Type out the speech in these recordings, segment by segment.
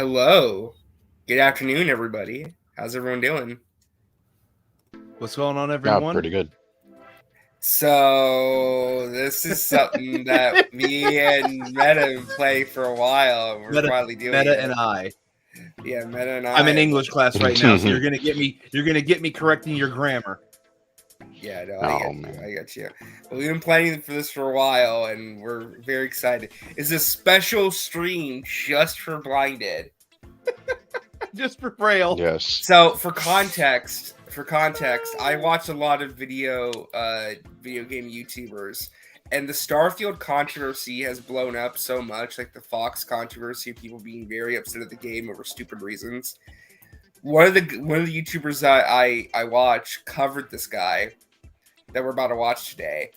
Hello. Good afternoon, everybody. How's everyone doing? What's going on, Yeah, everyone? pretty good. So, this is something that me and Meta play for a while. We're finally doing Meta it. and I. Yeah, Meta and I. I'm in English class right now, so you're gonna get me correcting your grammar. Yeah, no, Oh, I get man. you. I get you. But we've been planning for this for a while, and we're very excited. It's a special stream just for Blinded. Just for Braille. Yes. So for context, I watch a lot of video game YouTubers, and the Starfield controversy has blown up so much, like the Fox controversy, people being very upset at the game over stupid reasons. One of the YouTubers that I watch covered this guy that we're about to watch today,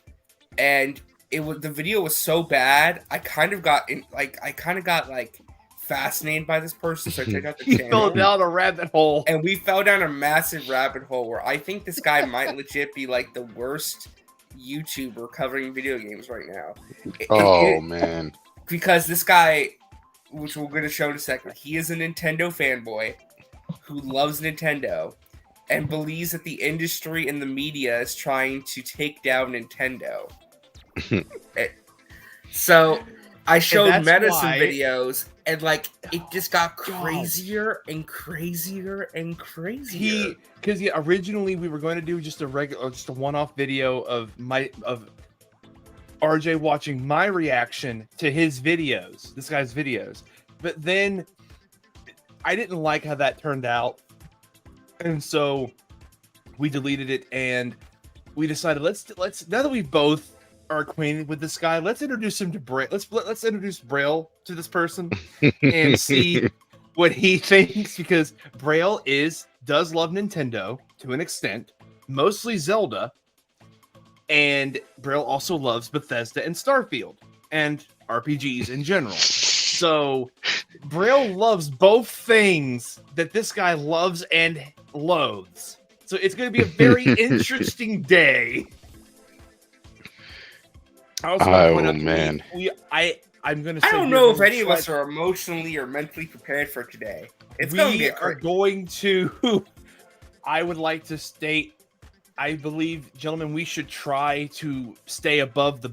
and the video was so bad. I kind of got fascinated by this person, so I checked out the He channel. fell down a rabbit hole. And we fell down a massive rabbit hole where I think this guy might legit be like the worst YouTuber covering video games right now. Man. Because this guy, which we're going to show in a second, he is a Nintendo fanboy who loves Nintendo and believes that the industry and the media is trying to take down Nintendo. So I showed Meta some videos, and it just got crazier and crazier and crazier. Because originally we were going to do just a one-off video of RJ watching my reaction to his videos, this guy's videos, but then I didn't like how that turned out, and so we deleted it, and we decided let's now that we both are acquainted with this guy, let's introduce him to Braille. Let's introduce Braille to this person and see what he thinks, because Braille does love Nintendo to an extent, mostly Zelda, and Braille also loves Bethesda and Starfield and RPGs in general. So Braille loves both things that this guy loves and loathes. So it's going to be a very interesting day. I'm gonna say I don't know if any of us are emotionally or mentally prepared for today. We are going to. I would like to state, I believe, gentlemen, we should try to stay above the.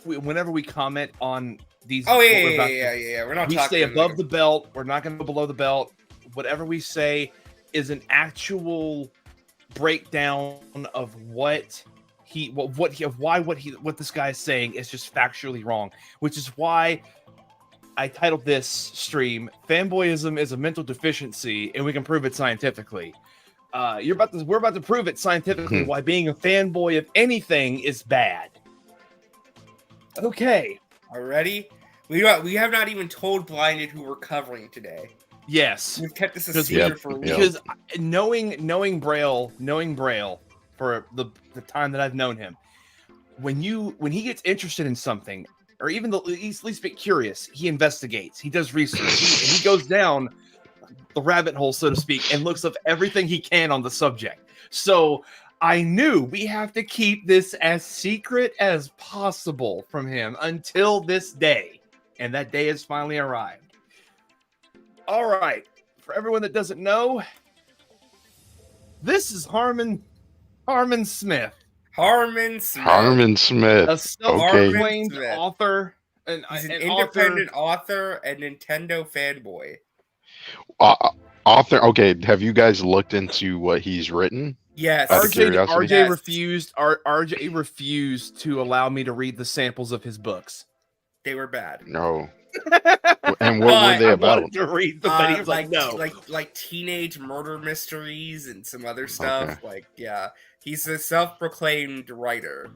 Whenever we comment on these. Oh yeah. We're not. We stay above the belt. We're not going to go below the belt. Whatever we say is an actual breakdown of what this guy is saying is just factually wrong, which is why I titled this stream "Fanboyism is a mental deficiency, and we can prove it scientifically." We're about to prove it scientifically why being a fanboy of anything is bad. Okay, already we have not even told Blinded who we're covering today. Yes, we've kept this a secret for a week. Because knowing Braille for the time that I've known him, when he gets interested in something, or even he's at least a bit curious, he investigates, he does research, he goes down the rabbit hole, so to speak, and looks up everything he can on the subject. So I knew we have to keep this as secret as possible from him until this day, and that day has finally arrived. All right, for everyone that doesn't know, this is Harmon Smith. Harmon Smith. A self-proclaimed author. He's an independent author and Nintendo fanboy. Author. Okay, have you guys looked into what he's written? Yes. RJ refused to allow me to read the samples of his books. They were bad. No. And what were they about? I wanted to read them, but he was like, no. Like teenage murder mysteries and some other stuff. Okay. He's a self-proclaimed writer.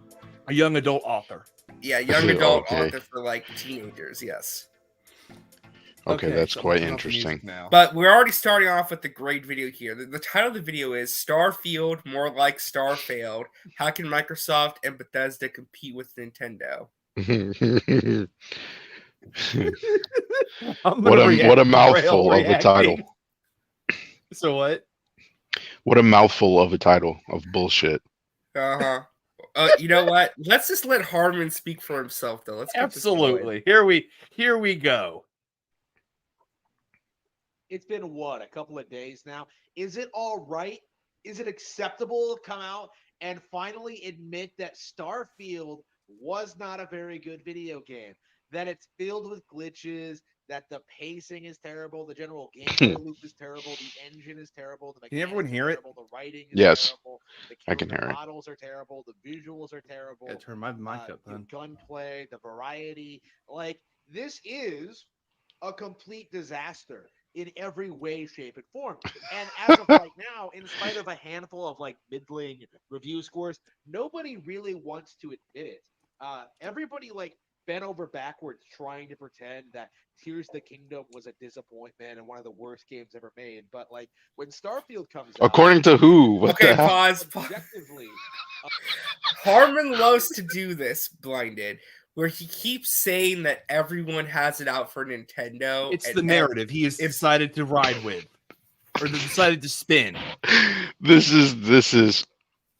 A young adult author. Yeah, young adult author for teenagers, yes. Okay, that's quite interesting. But we're already starting off with the great video here. The title of the video is Starfield, More Like Starfailed. How can Microsoft and Bethesda compete with Nintendo? What a mouthful of a title. So what? What a mouthful of a title of bullshit. You know what? Let's just let Harmon speak for himself, though. Let's absolutely. Here we go. it's been what, a couple of days now? Is it all right? Is it acceptable to come out and finally admit that Starfield was not a very good video game? That it's filled with glitches, that the pacing is terrible, the general gameplay loop is terrible, the engine is terrible, the Can everyone mechanics hear are it? terrible, the writing is Yes, terrible, the I can character hear it. models are terrible, the visuals are terrible, Gotta turn my mic up, the then. gunplay, the variety. Like, this is a complete disaster in every way, shape, and form. And as of right now, in spite of a handful of like middling review scores, nobody really wants to admit it. Everybody like bent over backwards trying to pretend that Tears of the Kingdom was a disappointment and one of the worst games ever made. But like when Starfield comes out, According to who? What Okay, the hell? pause. objectively, Harmon loves to do this, Blinded, where he keeps saying that everyone has it out for Nintendo. It's and the narrative he has if- decided to ride with, or decided to spin. This is.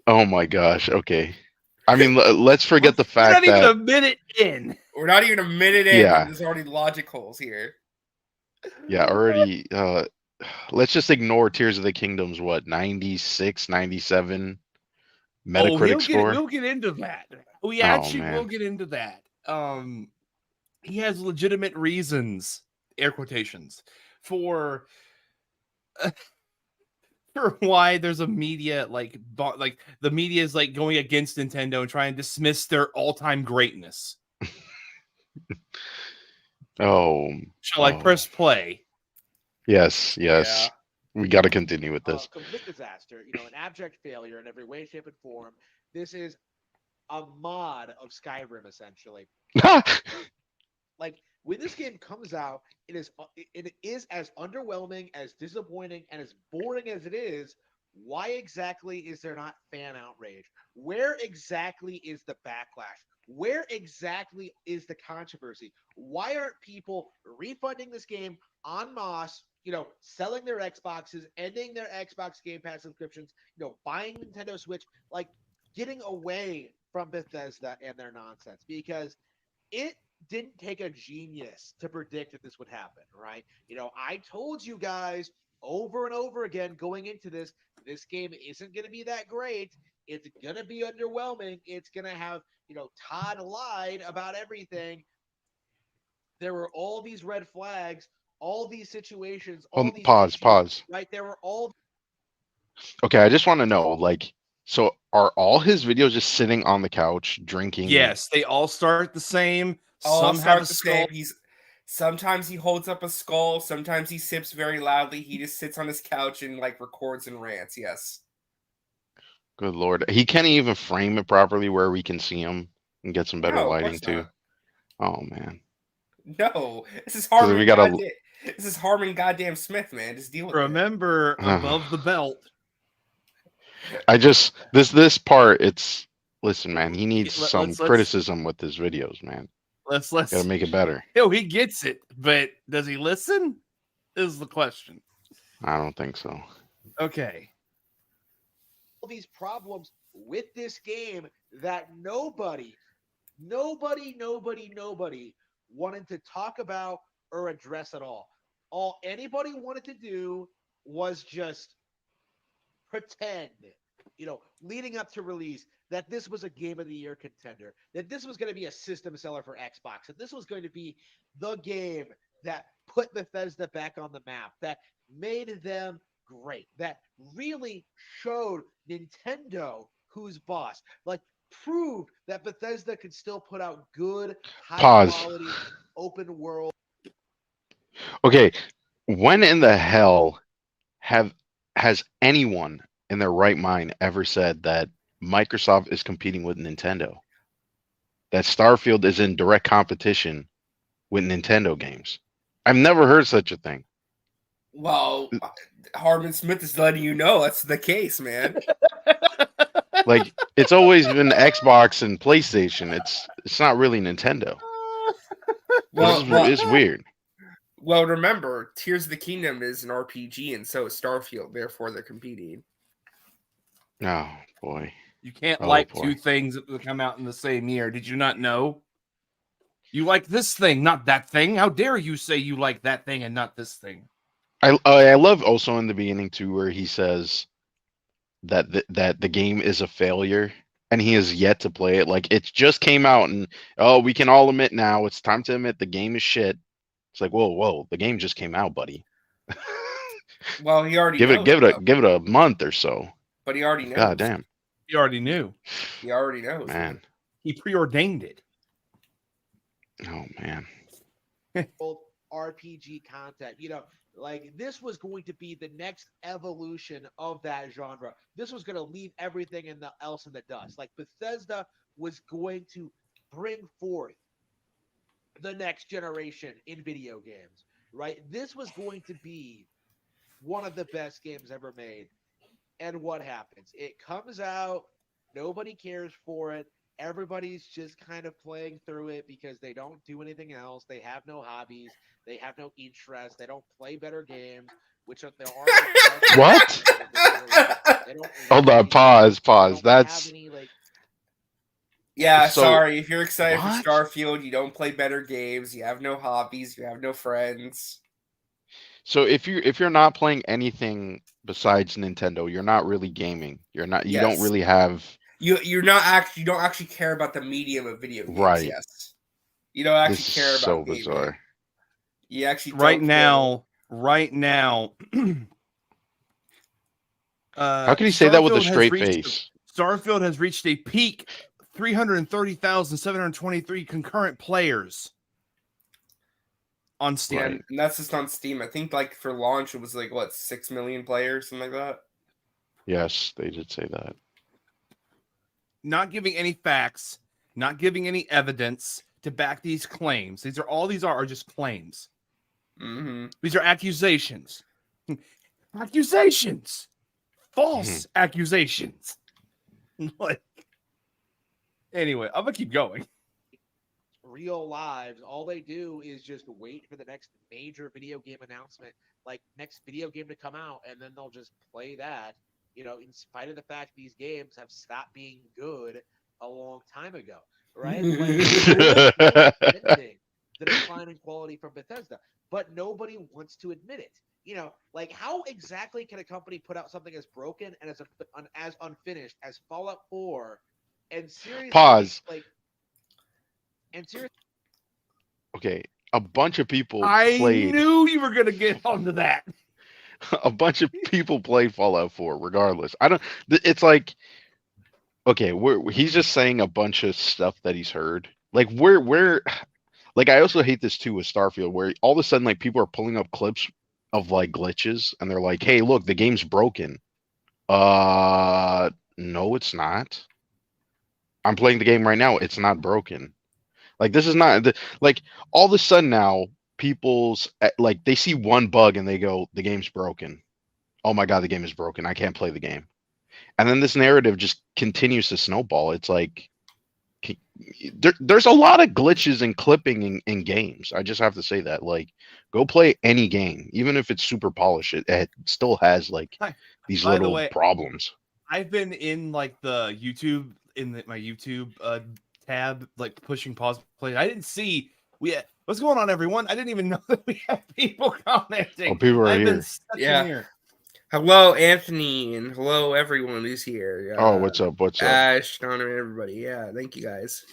Oh my gosh. Okay. I mean, let's forget the We're not fact even that a minute in. We're not even a minute in, Yeah. and there's already logic holes here. yeah, already. Let's just ignore Tears of the Kingdom's what 96, 97 Metacritic score. We'll get into that. We Oh, actually man. will get into that. He has legitimate reasons, air quotations, for for why there's a media like the media is like going against Nintendo and trying to dismiss their all-time greatness. Oh. Shall I press play? Yes. Yeah. We got to continue with this. complete disaster, an abject failure in every way, shape, and form. This is a mod of Skyrim, essentially. Like, when this game comes out, it is as underwhelming, as disappointing, and as boring as it is. Why exactly is there not fan outrage? Where exactly is the backlash? Where exactly is the controversy? Why aren't people refunding this game en masse, selling their Xboxes, ending their Xbox Game Pass subscriptions, buying Nintendo Switch, like getting away from Bethesda and their nonsense? Because it didn't take a genius to predict that this would happen, right? I told you guys over and over again going into this game isn't going to be that great. It's going to be underwhelming. It's going to have, Todd lied about everything. There were all these red flags, all these situations, all these Pause. issues, Pause. right? There were all. Okay, I just want to know, like, so are all his videos just sitting on the couch drinking? Yes, they all start the same. All Some start have a the skull. same. Sometimes he holds up a skull. Sometimes he sips very loudly. He just sits on his couch and like records and rants. Yes. Good Lord, he can't even frame it properly where we can see him and get some better No, of lighting course too. not. Oh man, No, this is Harmon. we gotta- This is Harmon goddamn Smith, man. Just deal with it. Remember, above the belt. I just this part. Listen, man. He needs some let's- criticism with his videos, man. Let's Gotta make it better. he gets it, but does he listen? Is the question. I don't think so. Okay. All these problems with this game that nobody wanted to talk about or address at all. All anybody wanted to do was just pretend, leading up to release, that this was a Game of the Year contender, that this was going to be a system seller for Xbox, that this was going to be the game that put Bethesda back on the map, that made them great, that really showed Nintendo who's boss, like proved that Bethesda could still put out good, high quality, open world. Okay, when in the hell has anyone in their right mind ever said that Microsoft is competing with Nintendo? That Starfield is in direct competition with Nintendo games? I've never heard such a thing. Well, Harmon Smith is letting you know that's the case, man. Like, it's always been Xbox and PlayStation. It's not really Nintendo. It's weird. Well, remember, Tears of the Kingdom is an RPG, and so is Starfield. Therefore, they're competing. Oh boy. You can't like two things that come out in the same year. Did you not know? You like this thing, not that thing. How dare you say you like that thing and not this thing? I love also in the beginning too where he says that that the game is a failure and he has yet to play it. Like it just came out and we can all admit now it's time to admit the game is shit. It's like whoa, the game just came out, buddy. Well, he already give knows, give it a month or so. but he already knows. God damn. He already knew. He already knows, Man. He preordained it. Oh man. Old RPG content. Like this was going to be the next evolution of that genre. This was going to leave everything else in the dust. Like Bethesda was going to bring forth the next generation in video games, right? This was going to be one of the best games ever made. And what happens? It comes out, nobody cares for it. Everybody's just kind of playing through it because they don't do anything else. They have no hobbies. They have no interest. They don't play better games, which there are. What? Hold on, pause. That's yeah. So, sorry, if you're excited what? for Starfield, you don't play better games. You have no hobbies. You have no friends. so if you're not playing anything besides Nintendo, you're not really gaming. You're not. You don't Yes. really have. You don't actually care about the medium of video games. Right. Yes. You don't actually This care is about so gaming. bizarre. You actually Right don't now, How can he say that with a Starfield has straight reached- face? Starfield has reached a peak 330,723 concurrent players on Steam. Yeah, and that's just on Steam. I think like for launch it was like what 6 million players, something like that. Yes, they did say that. Not giving any facts, not giving any evidence to back these claims. These are just claims. Mm-hmm. These are accusations. Accusations. False accusations. Like, anyway, I'm gonna keep going. Real lives, all they do is just wait for the next major video game announcement, like next video game to come out, and then they'll just play that. In spite of the fact these games have stopped being good a long time ago, right? Like, admitting the decline in quality from Bethesda, but nobody wants to admit it. Like how exactly can a company put out something as broken and as unfinished as Fallout 4 and seriously Pause. seriously Okay, a bunch of people I played. knew you were gonna get onto that. A bunch of people played Fallout 4 regardless. I don't. It's like, okay, he's just saying a bunch of stuff that he's heard. Like we're like I also hate this too with Starfield, where all of a sudden like people are pulling up clips of like glitches and they're like, hey, look, the game's broken. No, it's not. I'm playing the game right now. It's not broken. Like this is not like all of a sudden now people's like they see one bug and they go, the game's broken. Oh my god, the game is broken. I can't play the game. And then this narrative just continues to snowball. It's like there's a lot of glitches and clipping in games. I just have to say that. Like, go play any game, even if it's super polished. It still has like these By the little way, problems. I've been in like the YouTube my YouTube tab, like pushing pause play. I didn't see what's going on, everyone. I didn't even know that we had people commenting. Oh, people are I've here. been stuck in Yeah. here. Hello, Anthony, and hello everyone who's here. Oh, what's up? What's up? Ash, Connor, everybody. Yeah, thank you guys.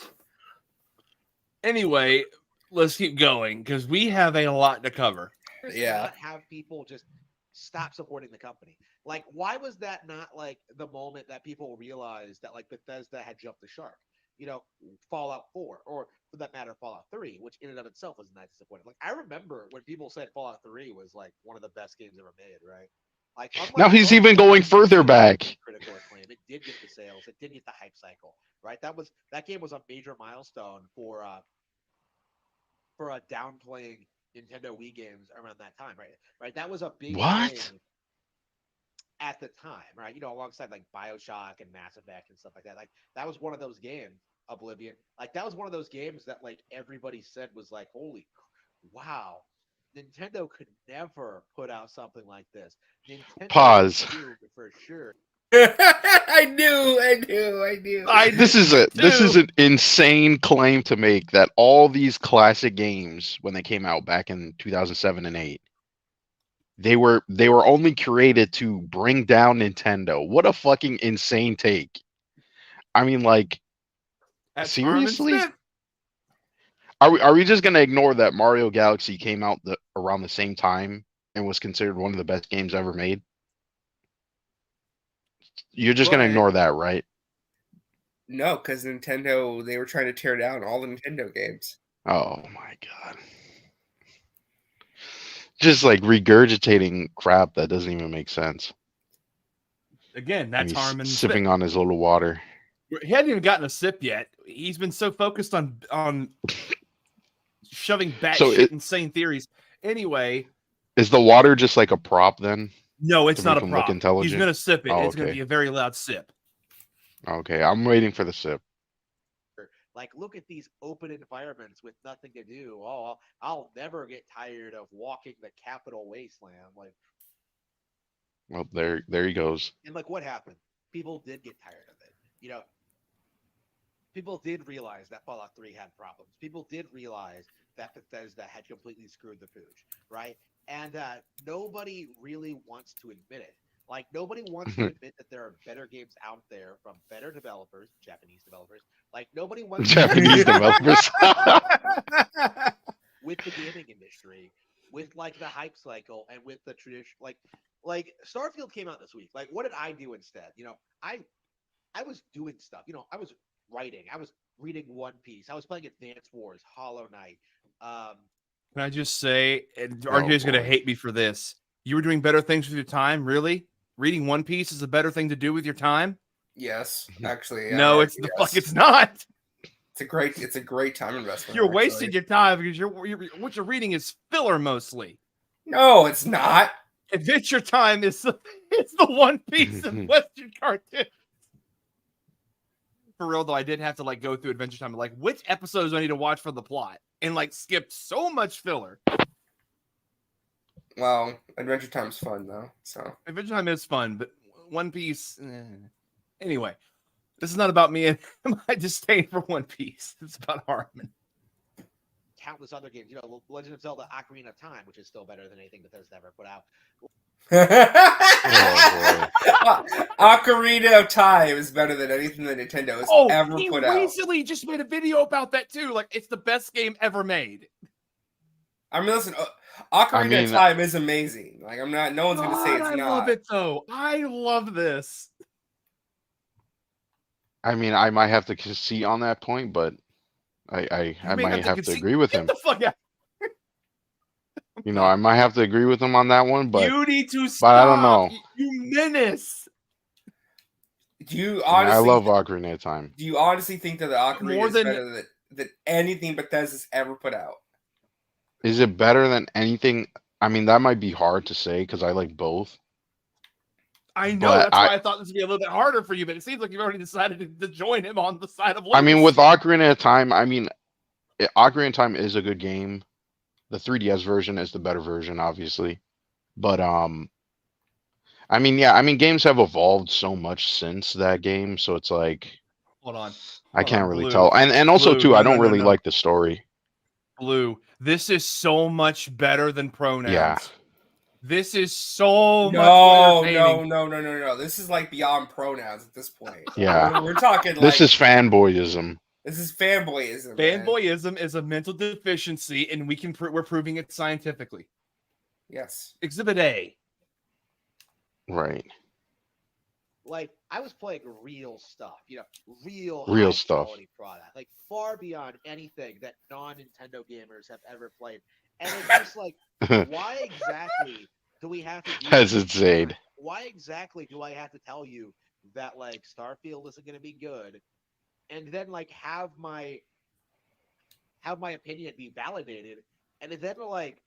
Anyway, let's keep going because we have a lot to cover. Yeah. not have people just stop supporting the company. Like, why was that not like the moment that people realized that like Bethesda had jumped the shark? Fallout 4, or for that matter, Fallout 3, which in and of itself was not disappointing. Like, I remember when people said Fallout 3 was like one of the best games ever made, right? Like, Now he's even going further back. Critical acclaim. It did get the sales. It did get the hype cycle, right? That game was a major milestone for downplaying Nintendo Wii games around that time, right? Right. That was a big thing at the time, right? Alongside like BioShock and Mass Effect and stuff like that. Like that was one of those games, Oblivion. Like that was one of those games that like everybody said was like, holy, wow. Nintendo could never put out something like this. Nintendo Pause. For sure. I knew. This is an insane claim to make that all these classic games when they came out back in 2007 and 8, they were only created to bring down Nintendo. What a fucking insane take. I mean, like, That's seriously? Harmon Smith. Are we just gonna ignore that Mario Galaxy came out around the same time and was considered one of the best games ever made? You're just Go gonna ahead. ignore that, right? No, because Nintendo, they were trying to tear down all the Nintendo games. Oh my god. Just like regurgitating crap that doesn't even make sense. Again, And that's he's Harmon Smith. sipping on his little water. He hadn't even gotten a sip yet. He's been so focused on shoving batshit insane theories. Anyway, is the water just like a prop then? No, it's to not make a him look prop. He's intelligent? gonna sip it. Oh, It's gonna okay. be a very loud sip. Okay, I'm waiting for the sip. Like, look at these open environments with nothing to do. Oh, I'll never get tired of walking the Capitol Wasteland. Like, Well, there he goes. and like, what happened? People did get tired of it. You know, people did realize that Fallout 3 had problems. People did realize that Bethesda had completely screwed the pooch, right? And nobody really wants to admit it. Like, nobody wants to admit that there are better games out there from better developers, Japanese developers. Like, nobody wants Japanese developers. with the gaming industry, with like the hype cycle, and with the tradition. Like Starfield came out this week. Like, what did I do instead? You know, I was doing stuff. You know, I was writing. I was reading One Piece. I was playing Advance Wars, Hollow Knight. Can I just say, and Oh, RJ's gonna boy. hate me for this. You were doing better things with your time, really? Reading One Piece is a better thing to do with your time? Yes, actually. No, it's the fuck. It's not. It's a great time investment. You're actually. wasting your time because what you're reading is filler mostly. No, it's not. Adventure time is it's the One Piece of Western cartoons. For real though, I did have to like go through Adventure Time and like which episodes do I need to watch for the plot and like skip so much filler. Well, Adventure Time's fun though. So Adventure Time is fun, but One Piece. Anyway, this is not about me and my disdain for One Piece. It's about Harmon. Countless other games, you know, Legend of Zelda: Ocarina of Time, which is still better than anything Bethesda ever put out. Ocarina of Time is better than anything that Nintendo has ever put out. He recently just made a video about that too. Like, it's the best game ever made. I mean, listen, Ocarina of Time is amazing. Like, I'm not. No one's going to say it's I not. love it though. I love this. I mean, I might have to concede on that point, but I might have to agree with him. Get the fuck out. You know, I might have to agree with him on that one, but you need to stop. But I don't know. You menace. Do you honestly? I love Ocarina of Time. Do you honestly think that the Ocarina More is than- better than anything Bethesda's ever put out? Is it better than anything? I mean, that might be hard to say because I like both. I know, But that's why I thought this would be a little bit harder for you, but it seems like you've already decided to join him on the side of Lucas. I mean, with Ocarina of Time, Ocarina of Time is a good game. The 3DS version is the better version, obviously. But I mean, yeah, games have evolved so much since that game, so it's like Hold on. I can't really Blue. tell. And also Blue, too, no, I don't no, really no. like the story. Blue, this is so much better than Pronouns. Yeah. This is so much No. entertaining. This is like beyond pronouns at this point. Yeah. We're talking like This is fanboyism. This is fanboyism. man. Fanboyism is a mental deficiency, and we're proving it scientifically. Yes. Exhibit A. Right. Like, I was playing real stuff, you know, real Real high stuff. quality product, like far beyond anything that non-Nintendo gamers have ever played. And it's just like, why exactly do we have to do That's this? insane. Why exactly do I have to tell you that like Starfield isn't going to be good, and then like have my opinion be validated, and then like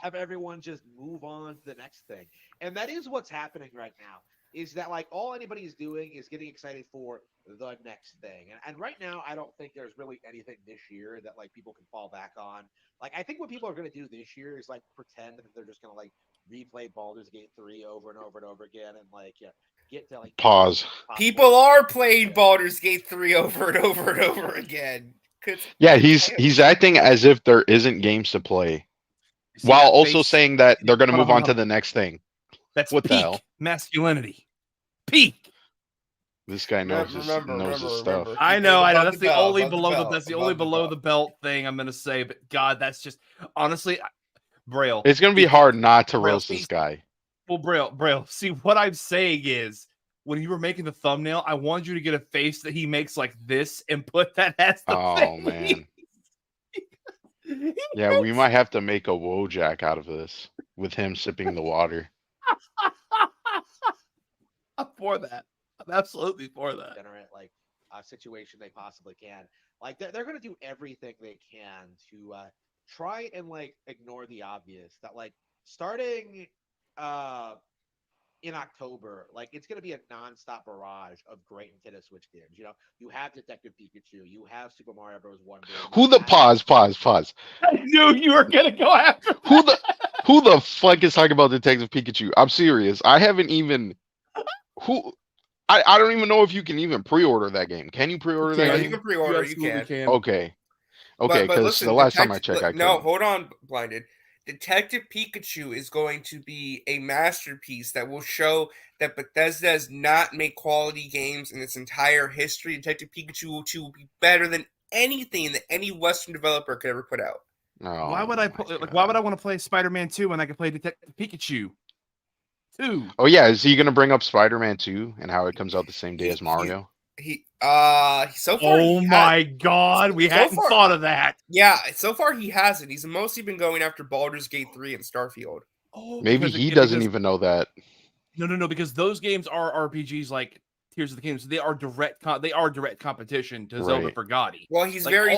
have everyone just move on to the next thing? And that is what's happening right now. Is that like all anybody's doing is getting excited for the next thing. And right now, I don't think there's really anything this year that like people can fall back on. Like, I think what people are going to do this year is like pretend that they're just going to like replay Baldur's Gate 3 over and over and over again and like get to like Pause. People are playing Baldur's Gate 3 over and over and over again. Yeah, he's acting as if there isn't games to play. You see While that also face? saying that they're going to Hold move hold on to the next thing. That's What the peak hell? masculinity. Peak. This guy knows his stuff. I Keep know, it I know. above That's the the belt, only above the below the belt, that's the only above the below belt. the belt thing I'm gonna say. But God, that's just honestly, Braille. It's going to be see, hard not to Braille, roast see, this guy. well, Braille. See, what I'm saying is, when you were making the thumbnail, I wanted you to get a face that he makes like this and put that as the Oh, face. man. He Yeah, we makes- might have to make a Wojak out of this with him sipping the water. I'm for that. I'm absolutely for that. Generate like a situation they possibly can. Like they're going to do everything they can to try and like ignore the obvious. That like starting in October, like it's going to be a nonstop barrage of great Nintendo Switch games. You know, you have Detective Pikachu, you have Super Mario Bros. Wonder. Who the pause? I knew you were gonna go after Who the fuck is talking about Detective Pikachu? I'm serious. I haven't even I don't even know if you can even pre-order that game. Can you pre-order that No, game? you can pre-order. You absolutely can. Okay. Okay, But because listen, the last time I checked, I no, couldn't. hold on, Blinded. Detective Pikachu is going to be a masterpiece that will show that Bethesda has not made quality games in its entire history. Detective Pikachu will be better than anything that any Western developer could ever put out. Oh, Why would I why would I want to play Spider-Man 2 when I can play Detective Pikachu 2? Oh yeah, is he gonna bring up Spider-Man 2 and how it comes out the same day as Mario? So far Oh my God, we so hadn't far- thought of that. Yeah, so far he hasn't. He's mostly been going after Baldur's Gate 3 and Starfield. Oh, Maybe he doesn't even know that. No, because those games are RPGs like Tears of the Kingdom. So they are direct competition to Zelda Right. for Gotti. Well, he's Like, very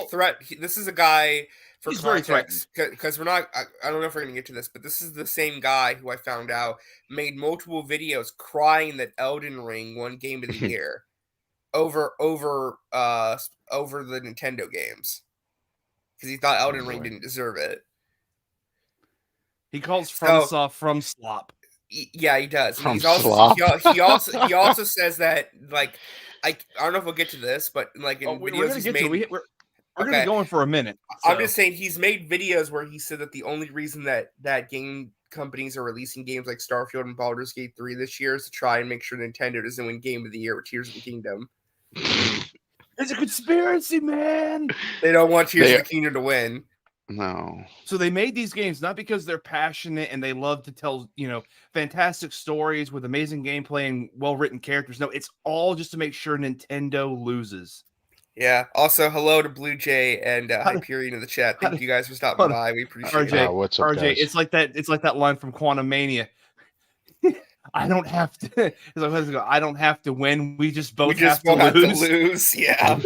this is a guy for He's very context because we're not. I don't know if we're gonna get to this, but this is the same guy who I found out made multiple videos crying that Elden Ring won Game of the Year over the Nintendo games because he thought Elden Ring didn't deserve it. He calls FromSoft from slop. Yeah, he does. And From he's also slop. he also says that like I don't know if we'll get to this, but like in We're videos gonna he's get made. to we're gonna be going for a minute. I'm just saying he's made videos where he said that the only reason that game companies are releasing games like Starfield and Baldur's Gate 3 this year is to try and make sure Nintendo doesn't win Game of the Year with Tears of the Kingdom. It's a conspiracy, man. They don't want Tears of the Kingdom to win. No. So they made these games not because they're passionate and they love to tell, fantastic stories with amazing gameplay and well-written characters. No, it's all just to make sure Nintendo loses. Yeah. Also, hello to Blue Jay and Hyperion in the chat. Thank you guys for stopping by. We appreciate it. What's up, RJ, guys? it's like that line from Quantum Mania. I don't have to. It's like, I don't have to win. We just both have to lose. Yeah.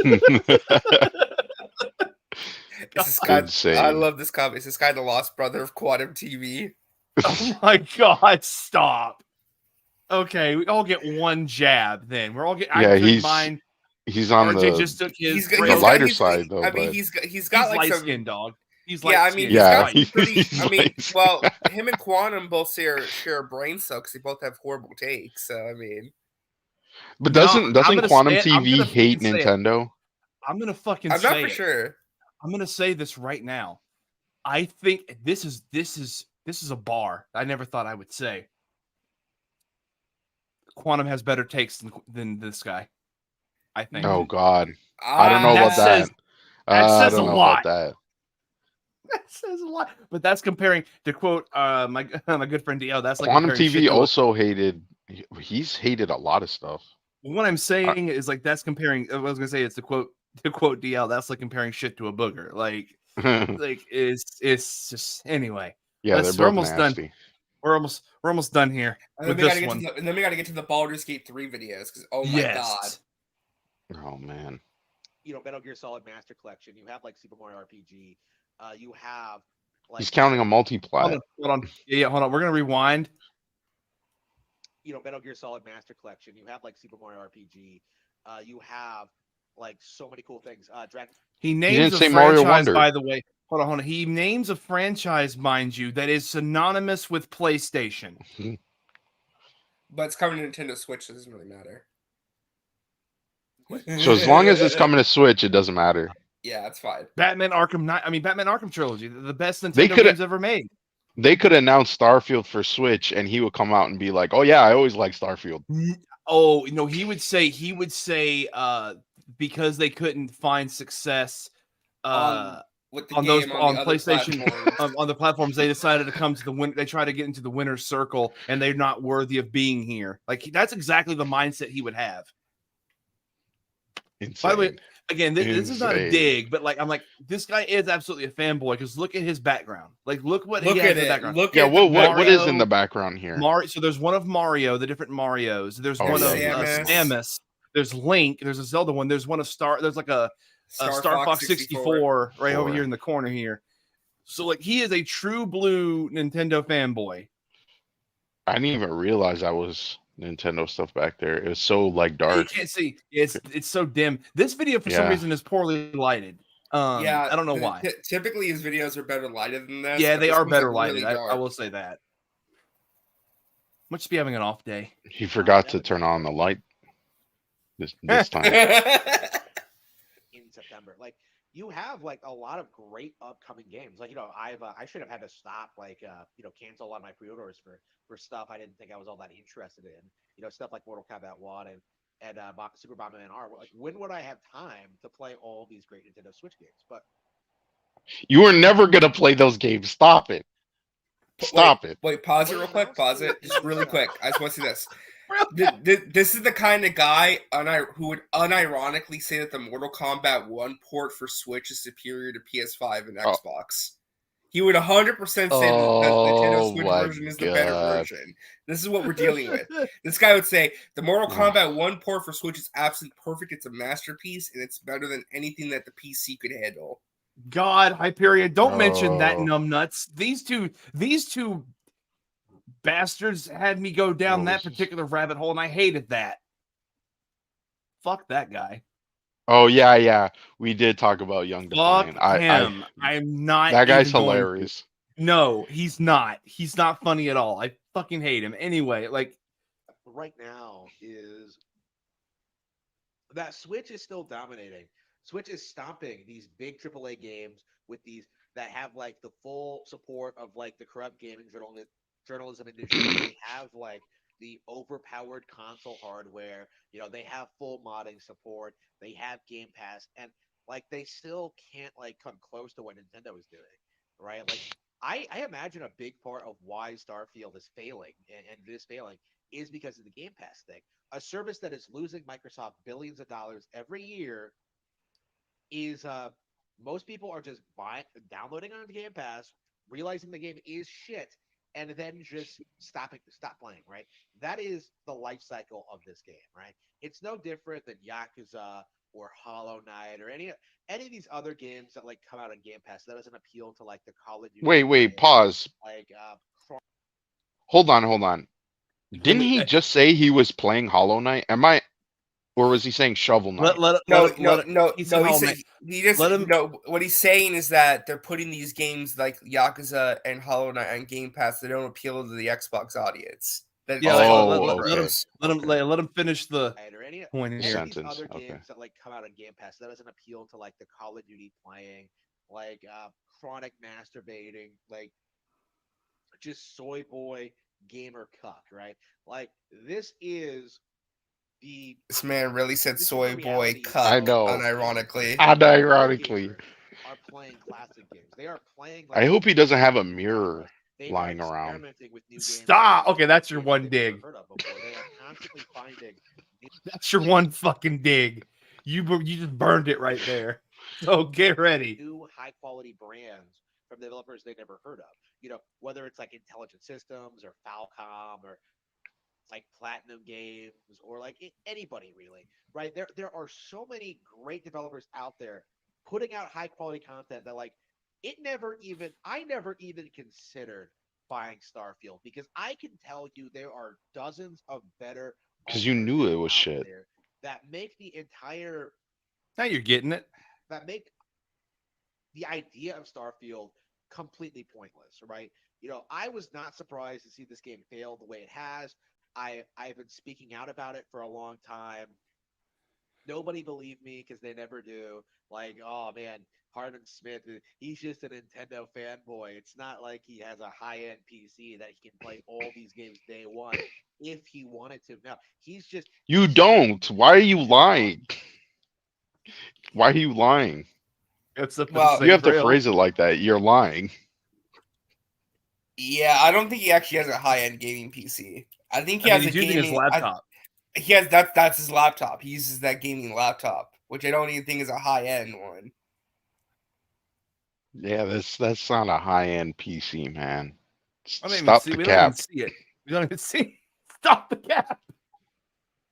I love this comic. It's this guy, the lost brother of Quantum TV. Oh my God! Stop. Okay, we all get one jab. Then we're all getting. Yeah, he's on RJ just took his the lighter side though. I mean, he's got like light some skin dog. He's yeah, light I mean, skin. he's got some pretty. he's I mean, light well, him and Quantum both share a brain cell because they both have horrible takes. So I mean, but doesn't Quantum TV hate Nintendo? I'm gonna fucking. I'm not for sure. I'm gonna say this right now. I think this is a bar I never thought I would say. Quantum has better takes than this guy. I think. Oh God, I don't know about that. That says a lot. That says a lot. But that's comparing to quote my good friend DL. That's like Quantum TV also hated. He's hated a lot of stuff. What I'm saying is like that's comparing. I was gonna say it's to quote DL. That's like comparing shit to a booger. Like it's just anyway. Yeah, they're both almost nasty. done. We're almost done here with this one. And then we gotta get to the Baldur's Gate 3 videos because my God. Oh man. Metal Gear Solid Master Collection. You have like Super Mario RPG. You have like he's counting a multi-plat. Hold on. Yeah, hold on. We're gonna rewind. Metal Gear Solid Master Collection. You have like Super Mario RPG. You have like so many cool things. He names a franchise, Mario Wonder. By the way. Hold on. He names a franchise, mind you, that is synonymous with PlayStation. But it's coming to Nintendo Switch, so it doesn't really matter. So as long as it's coming to Switch, it doesn't matter. Yeah, it's fine. Batman Arkham Trilogy, the best Nintendo games ever made. They could announce Starfield for Switch, and he would come out and be like, "Oh yeah, I always like Starfield." Oh, no, he would say because they couldn't find success with the on those game on on the other PlayStation platforms. on the platforms, they decided to come to the win. They try to get into the winner's circle, and they're not worthy of being here. Like that's exactly the mindset he would have. Insane. By the way, again, this is not a Insane. dig, but like I'm like this guy is absolutely a fanboy because look at his background. Like look what Look he has at in the it. background. Look Yeah, at what is in Mario- the background here? Mario. So there's one of Mario, the different Marios. There's Oh, one yeah, of Samus. Samus. There's Link. There's a Zelda one. There's one of Star. There's like a Star Fox 64 right over here in the corner here. So like he is a true blue Nintendo fanboy. I didn't even realize I was Nintendo stuff back there. It was so like You dark. can't see. It's so dim. This video for some Yeah. reason is poorly lighted. Yeah, I don't know why. Typically, his videos are better lighted than this. Yeah, but they this are one's, better like, lighted. really I will say that. Must be having an off day. He forgot to turn on the light this time. in September. Like you have like a lot of great upcoming games. Like I should have had to stop cancel a lot of my pre-orders for stuff I didn't think I was all that interested in. Stuff like Mortal Kombat 1 and Super Bomberman R. Like when would I have time to play all these great Nintendo Switch games? But You were never gonna play those games. Stop it. Stop it. Wait, pause it real quick. Pause it. Just really quick. I just want to see this. This is the kind of guy who would unironically say that the Mortal Kombat 1 port for Switch is superior to PS5 and Xbox. He would 100% say that the Nintendo Switch version is the better version. This is what we're dealing with. This guy would say the Mortal Kombat 1 port for Switch is absolutely perfect. It's a masterpiece, and it's better than anything that the PC could handle. God, Hyperion, don't mention that numbnuts. These two bastards had me go down that particular rabbit hole, and I hated that. Fuck that guy. Oh yeah. We did talk about Young Fuck Defiant. him. I'm not. That guy's hilarious. No, he's not. He's not funny at all. I fucking hate him. Anyway, like right now is that Switch is still dominating. Switch is stomping these big AAA games with these that have like the full support of like the corrupt gaming journalism industry. They have like the overpowered console hardware. They have full modding support. They have Game Pass, and like they still can't like come close to what Nintendo is doing, right? Like I imagine a big part of why Starfield is failing and this failing is because of the Game Pass thing. A service that is losing Microsoft billions of dollars every year is most people are just downloading on Game Pass, realizing the game is shit, and then just stop playing, right? That is the life cycle of this game, right? It's no different than Yakuza or Hollow Knight or any of these other games that like come out on Game Pass that doesn't appeal to like the Call of Duty. Wait, pause. Like Hold on. Didn't he just say he was playing Hollow Knight? Or was he saying Shovel Knight? No. What he's saying is that they're putting these games like Yakuza and Hollow Knight on Game Pass that don't appeal to the Xbox audience. Let him finish the point here. Any of these other games that like come out on Game Pass that doesn't appeal to like the Call of Duty playing, like chronic masturbating, like just soy boy gamer cuck, right? Like this man really said soy boy cuck. I know. Unironically. Are playing classic games. They are playing. I hope he doesn't have a mirror lying around. Stop. Okay, that's your one dig. That's your one fucking dig. You just burned it right there. So get ready. New high quality brands from developers they never heard of. Whether it's like Intelligent Systems or Falcom or like Platinum Games or like anybody really, right? There are so many great developers out there putting out high quality content that like I never even considered buying Starfield because I can tell you there are dozens of better because you knew it was shit that make the entire now you're getting it that make the idea of Starfield completely pointless, right? I was not surprised to see this game fail the way it has. I've been speaking out about it for a long time. nobody believed me because they never do. Like, oh man, Harden Smith, he's just a Nintendo fanboy. It's not like he has a high-end PC that he can play all these games day one if he wanted to. No, he's just You he's just don't. Why are you lying? Why are you lying? It's up for the Well, You have same to rail. phrase it like that. You're lying. yeah, I don't think he actually has a high-end gaming PC. I think he I mean, has a he's using his gaming. laptop. He has that's his laptop. He uses that gaming laptop, which I don't even think is a high-end one. Yeah, that's not a high-end PC, man. I don't even Stop see. the We don't even cap. see it. We don't even see. Stop the cap.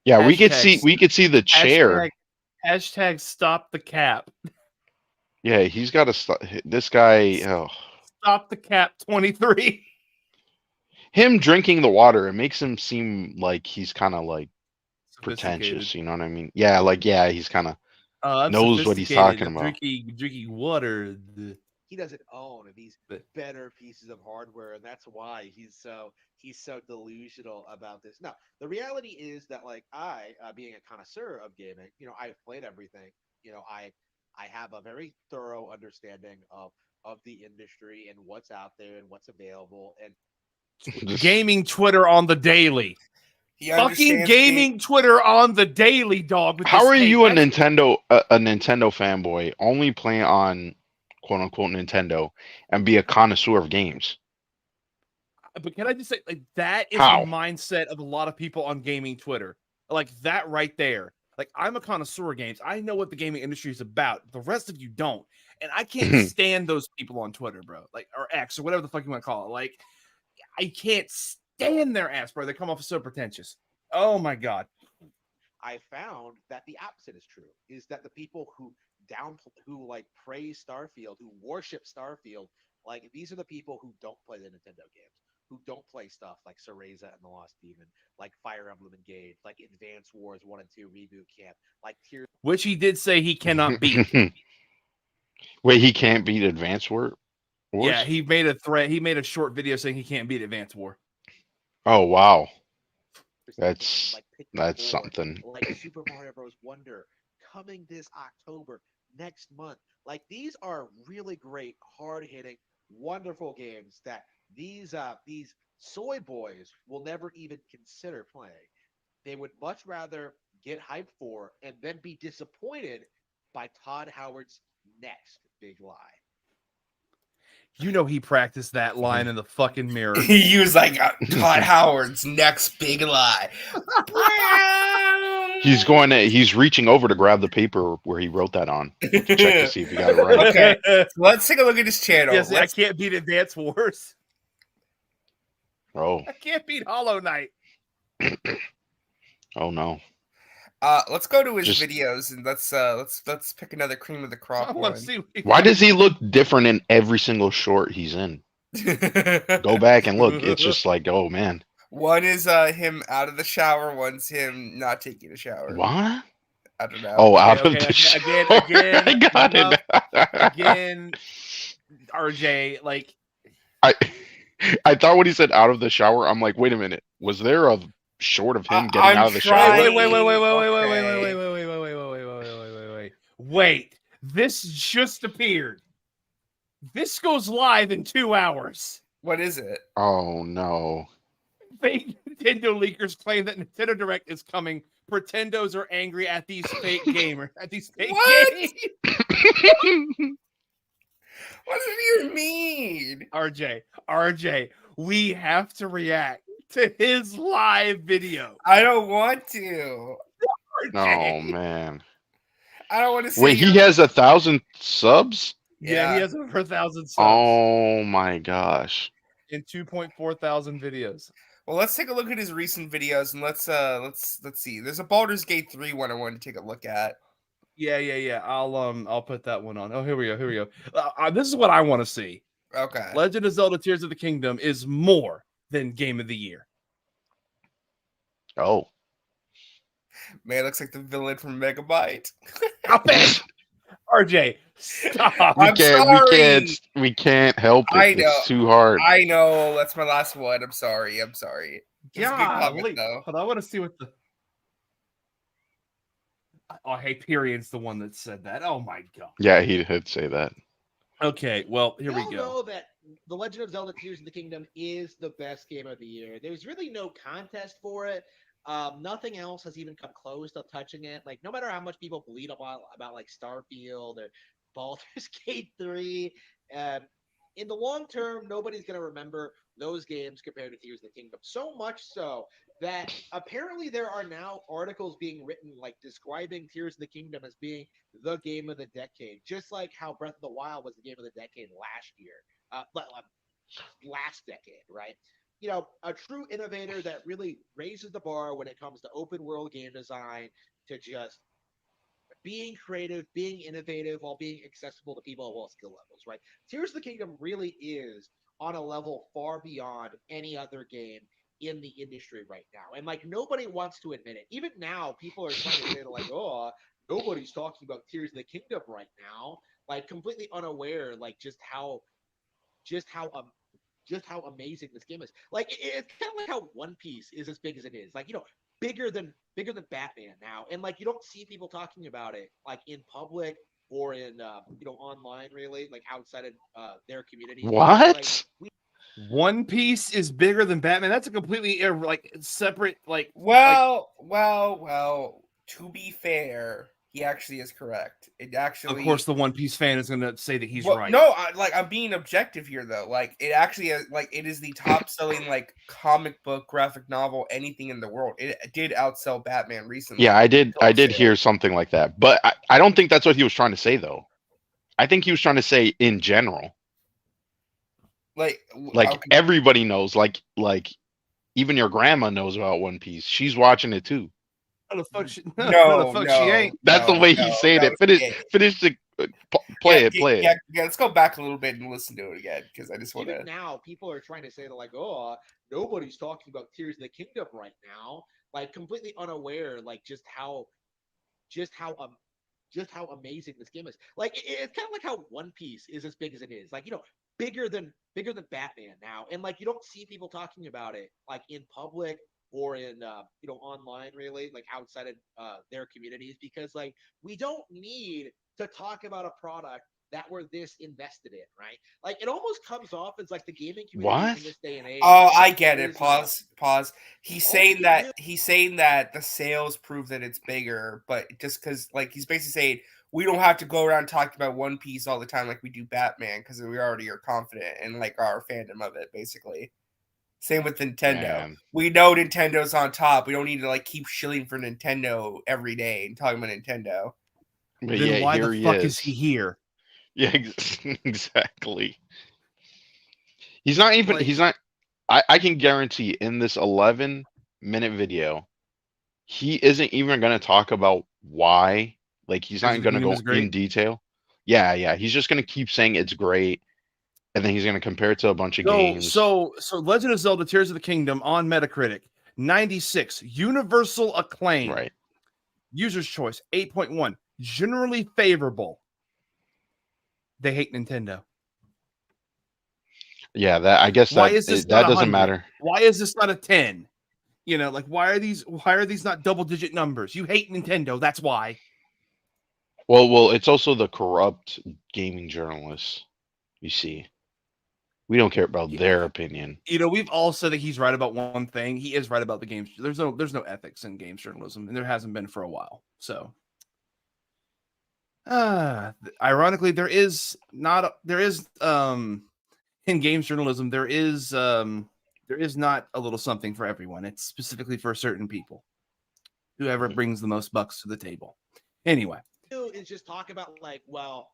Yeah, we could Hashtag- see the chair. Hashtag stop the cap. Yeah, he's got to stop. This guy, oh. Stop the cap 23. Him drinking the water, it makes him seem like he's kind of like pretentious. Sophisticated. You know what I mean? Yeah, like he's kind of I'm knows what he's sophisticated. talking I'm about. drinking water. he doesn't own these better pieces of hardware, and that's why he's so delusional about this. Now, the reality is that like I, being a connoisseur of gaming, I've played everything. I have a very thorough understanding of the industry and what's out there and what's available. And Gaming Twitter on the daily. He Fucking understands gaming Twitter on the daily, dog. With How this are tape. you a That's- Nintendo fanboy? Only play on quote unquote Nintendo and be a connoisseur of games. But can I just say, like, that is How? the mindset of a lot of people on gaming Twitter. Like that right there. Like, I'm a connoisseur of games. I know what the gaming industry is about. The rest of you don't. And I can't stand those people on Twitter, bro. Like, or X, or whatever the fuck you want to call it. Like, I can't stand their ass, bro. They come off so pretentious. Oh my god. I found that the opposite is true. Is that the people who like praise Starfield, who worship Starfield, like these are the people who don't play the Nintendo games, who don't play stuff like Cereza and the Lost Demon, like Fire Emblem Engage, like Advance Wars 1 and 2 Reboot Camp, like Tears. Which he did say he cannot beat. Wait, he can't beat Advance Wars? Yeah, he made a threat. He made a short video saying he can't beat Advance War. Oh wow, That's that's something. like Super Mario Bros. Wonder coming this October, next month. Like these are really great, hard-hitting, wonderful games that these soy boys will never even consider playing. They would much rather get hyped for and then be disappointed by Todd Howard's next big lie. You know he practiced that line in the fucking mirror. He was like Todd Howard's next big lie. He's reaching over to grab the paper where he wrote that on. Check to see if he got it right. Okay, so let's take a look at his channel. Yes, I can't beat Advance Wars. Oh, I can't beat Hollow Knight. oh no. Let's go to his Just- videos and let's pick another cream of the I crop want one. to see. Why does he look different in every single short he's in? Go back and look. It's just like, oh man. One is him out of the shower. One's him not taking a shower. What? I don't know. Oh, out Okay, of the again, shower. again, I got it. Again, RJ, like, I thought when he said out of the shower, I'm like, wait a minute. Was there a short of him getting I'm out of the trying- shower? Wait. This just appeared. This goes live in 2 hours. What is it? Oh no. Fake Nintendo leakers claim that Nintendo Direct is coming. Pretendos are angry at these fake gamers. At these fake What? games. What does it even mean? RJ, we have to react to his live video. I don't want to. Oh man. I don't want to see. Wait, he has 1,000 subs? Yeah, he Yeah. has over 1,000 subs Oh my gosh. in 2.4 thousand videos. Well, let's take a look at his recent videos and let's see. There's a Baldur's Gate 3 one I want to take a look at. Yeah. I'll put that one on. Oh, here we go. This is what I want to see. Okay. Legend of Zelda: Tears of the Kingdom is more than Game of the Year. Oh. Man, it looks like the villain from Megabyte. Stop it, RJ. Stop. I'm sorry. We can't help it. I know. It's too hard. I know that's my last one. I'm sorry. It's a good comment, Golly. though. Hold on, I want to see what the. Oh, Hyperion's the one that said that. Oh my god. Yeah, he did say that. Okay, well, here we all go. know that The Legend of Zelda: Tears of the Kingdom is the best game of the year. There's really no contest for it. Nothing else has even come close to touching it. Like, no matter how much people bleed about like Starfield or Baldur's Gate 3, um, in the long term, nobody's going to remember those games compared to Tears of the Kingdom. So much so that apparently there are now articles being written like describing Tears of the Kingdom as being the game of the decade, just like how Breath of the Wild was the game of the decade last year, last decade, right? You know, a true innovator that really raises the bar when it comes to open world game design, to just being creative, being innovative, while being accessible to people of all skill levels, right? Tears of the Kingdom really is on a level far beyond any other game in the industry right now. And like nobody wants to admit it. Even now, people are trying to say that like, oh, nobody's talking about Tears of the Kingdom right now, like completely unaware, like just how just how amazing this game is. Like it's kind of like how One Piece is as big as it is. Like, you know, bigger than Batman now, and like you don't see people talking about it like in public or in you know, online, really, like outside of their communities. Because, like, What? One Piece is bigger than Batman. That's a completely like separate like. Well. To be fair, he actually is correct. It actually, Of course, the One Piece fan is going to say that he's well, right. no, I'm being objective here though. Like it actually is, like it is the top selling like comic book graphic novel anything in the world. It did outsell Batman recently. Yeah, I did. I did So- hear something like that, but I don't think that's what he was trying to say, though. I think he was trying to say in general, like like okay, everybody knows, like even your grandma knows about One Piece. She's watching it too. No, the fuck, no, the no, fuck, she ain't. That's the way he's saying it. Finish, yeah. finish the play it, play it. Yeah, let's go back a little bit and listen to it again because I just want even to. now, people are trying to say that like, oh, nobody's talking about Tears of the Kingdom right now, like completely unaware, like just how just how amazing this game is. Like it's kind of like how One Piece is as big as it is. Like, you know, bigger than Batman now, and like you don't see people talking about it like in public or in you know, online, really, like outside of their communities, because like we don't need to talk about a product that we're this invested in, right? Like it almost comes off as like the gaming community What? in this day and age. Oh, I get it. Is, Pause. He's saying only that really the sales prove that it's bigger, but just because like he's basically saying we don't have to go around talking about One Piece all the time like we do Batman because we already are confident in like our fandom of it. Basically, same with Nintendo. Man. We know Nintendo's on top. We don't need to like keep shilling for Nintendo every day and talking about Nintendo. But Then yeah, why here the he fuck is. is he here? Yeah, exactly. He's not even. Like, He's not. I can guarantee in this 11-minute video, he isn't even going to talk about why. Like, he's Tears not of the going to Kingdom go is in great. detail. Yeah, yeah. He's just going to keep saying it's great, and then he's going to compare it to a bunch of games. So Legend of Zelda: Tears of the Kingdom on Metacritic, 96, universal acclaim, Right. user's choice, 8.1, generally favorable. They hate Nintendo. Yeah, that I guess Why is this not that a doesn't 100? matter. Why is this not a 10? You know, like why are these not double digit numbers? You hate Nintendo, that's why. Well, it's also the corrupt gaming journalists. You see, we don't care about Yeah. their opinion. You know, we've all said that he's right about one thing. He is right about the games. There's no ethics in games journalism, and there hasn't been for a while. So, ironically, there is in games journalism there is not a little something for everyone. It's specifically for certain people. Whoever brings the most bucks to the table. Anyway, do is just talk about like, well,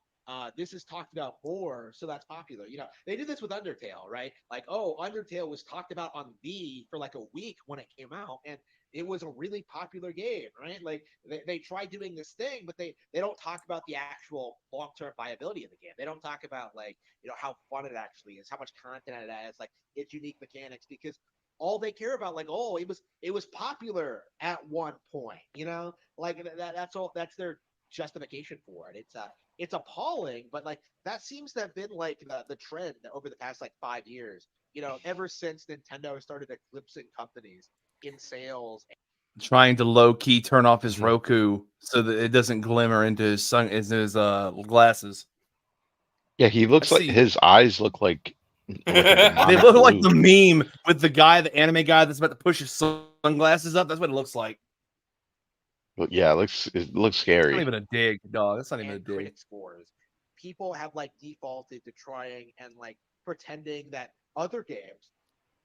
this is talked about more, so that's popular. You know, they did this with Undertale, right? Like, oh, Undertale was talked about on V for like a week when it came out, and it was a really popular game, right? Like they tried doing this thing, but they don't talk about the actual long-term viability of the game. They don't talk about like, you know, how fun it actually is, how much content it has, like its unique mechanics, because all they care about, like, oh, it was popular at one point, you know, like that's all, that's their justification for it. It's appalling, but like that seems to have been like the trend over the past like 5 years. You know, ever since Nintendo started eclipsing companies in sales. Trying to low key turn off his Roku so that it doesn't glimmer into his glasses. Yeah, he looks like his eyes look like they look like the meme with the anime guy that's about to push his sunglasses up. That's what it looks like. But yeah, it looks scary. It's not even a dig, dog. That's not even a dig. Critic scores. People have like defaulted to trying and like pretending that other games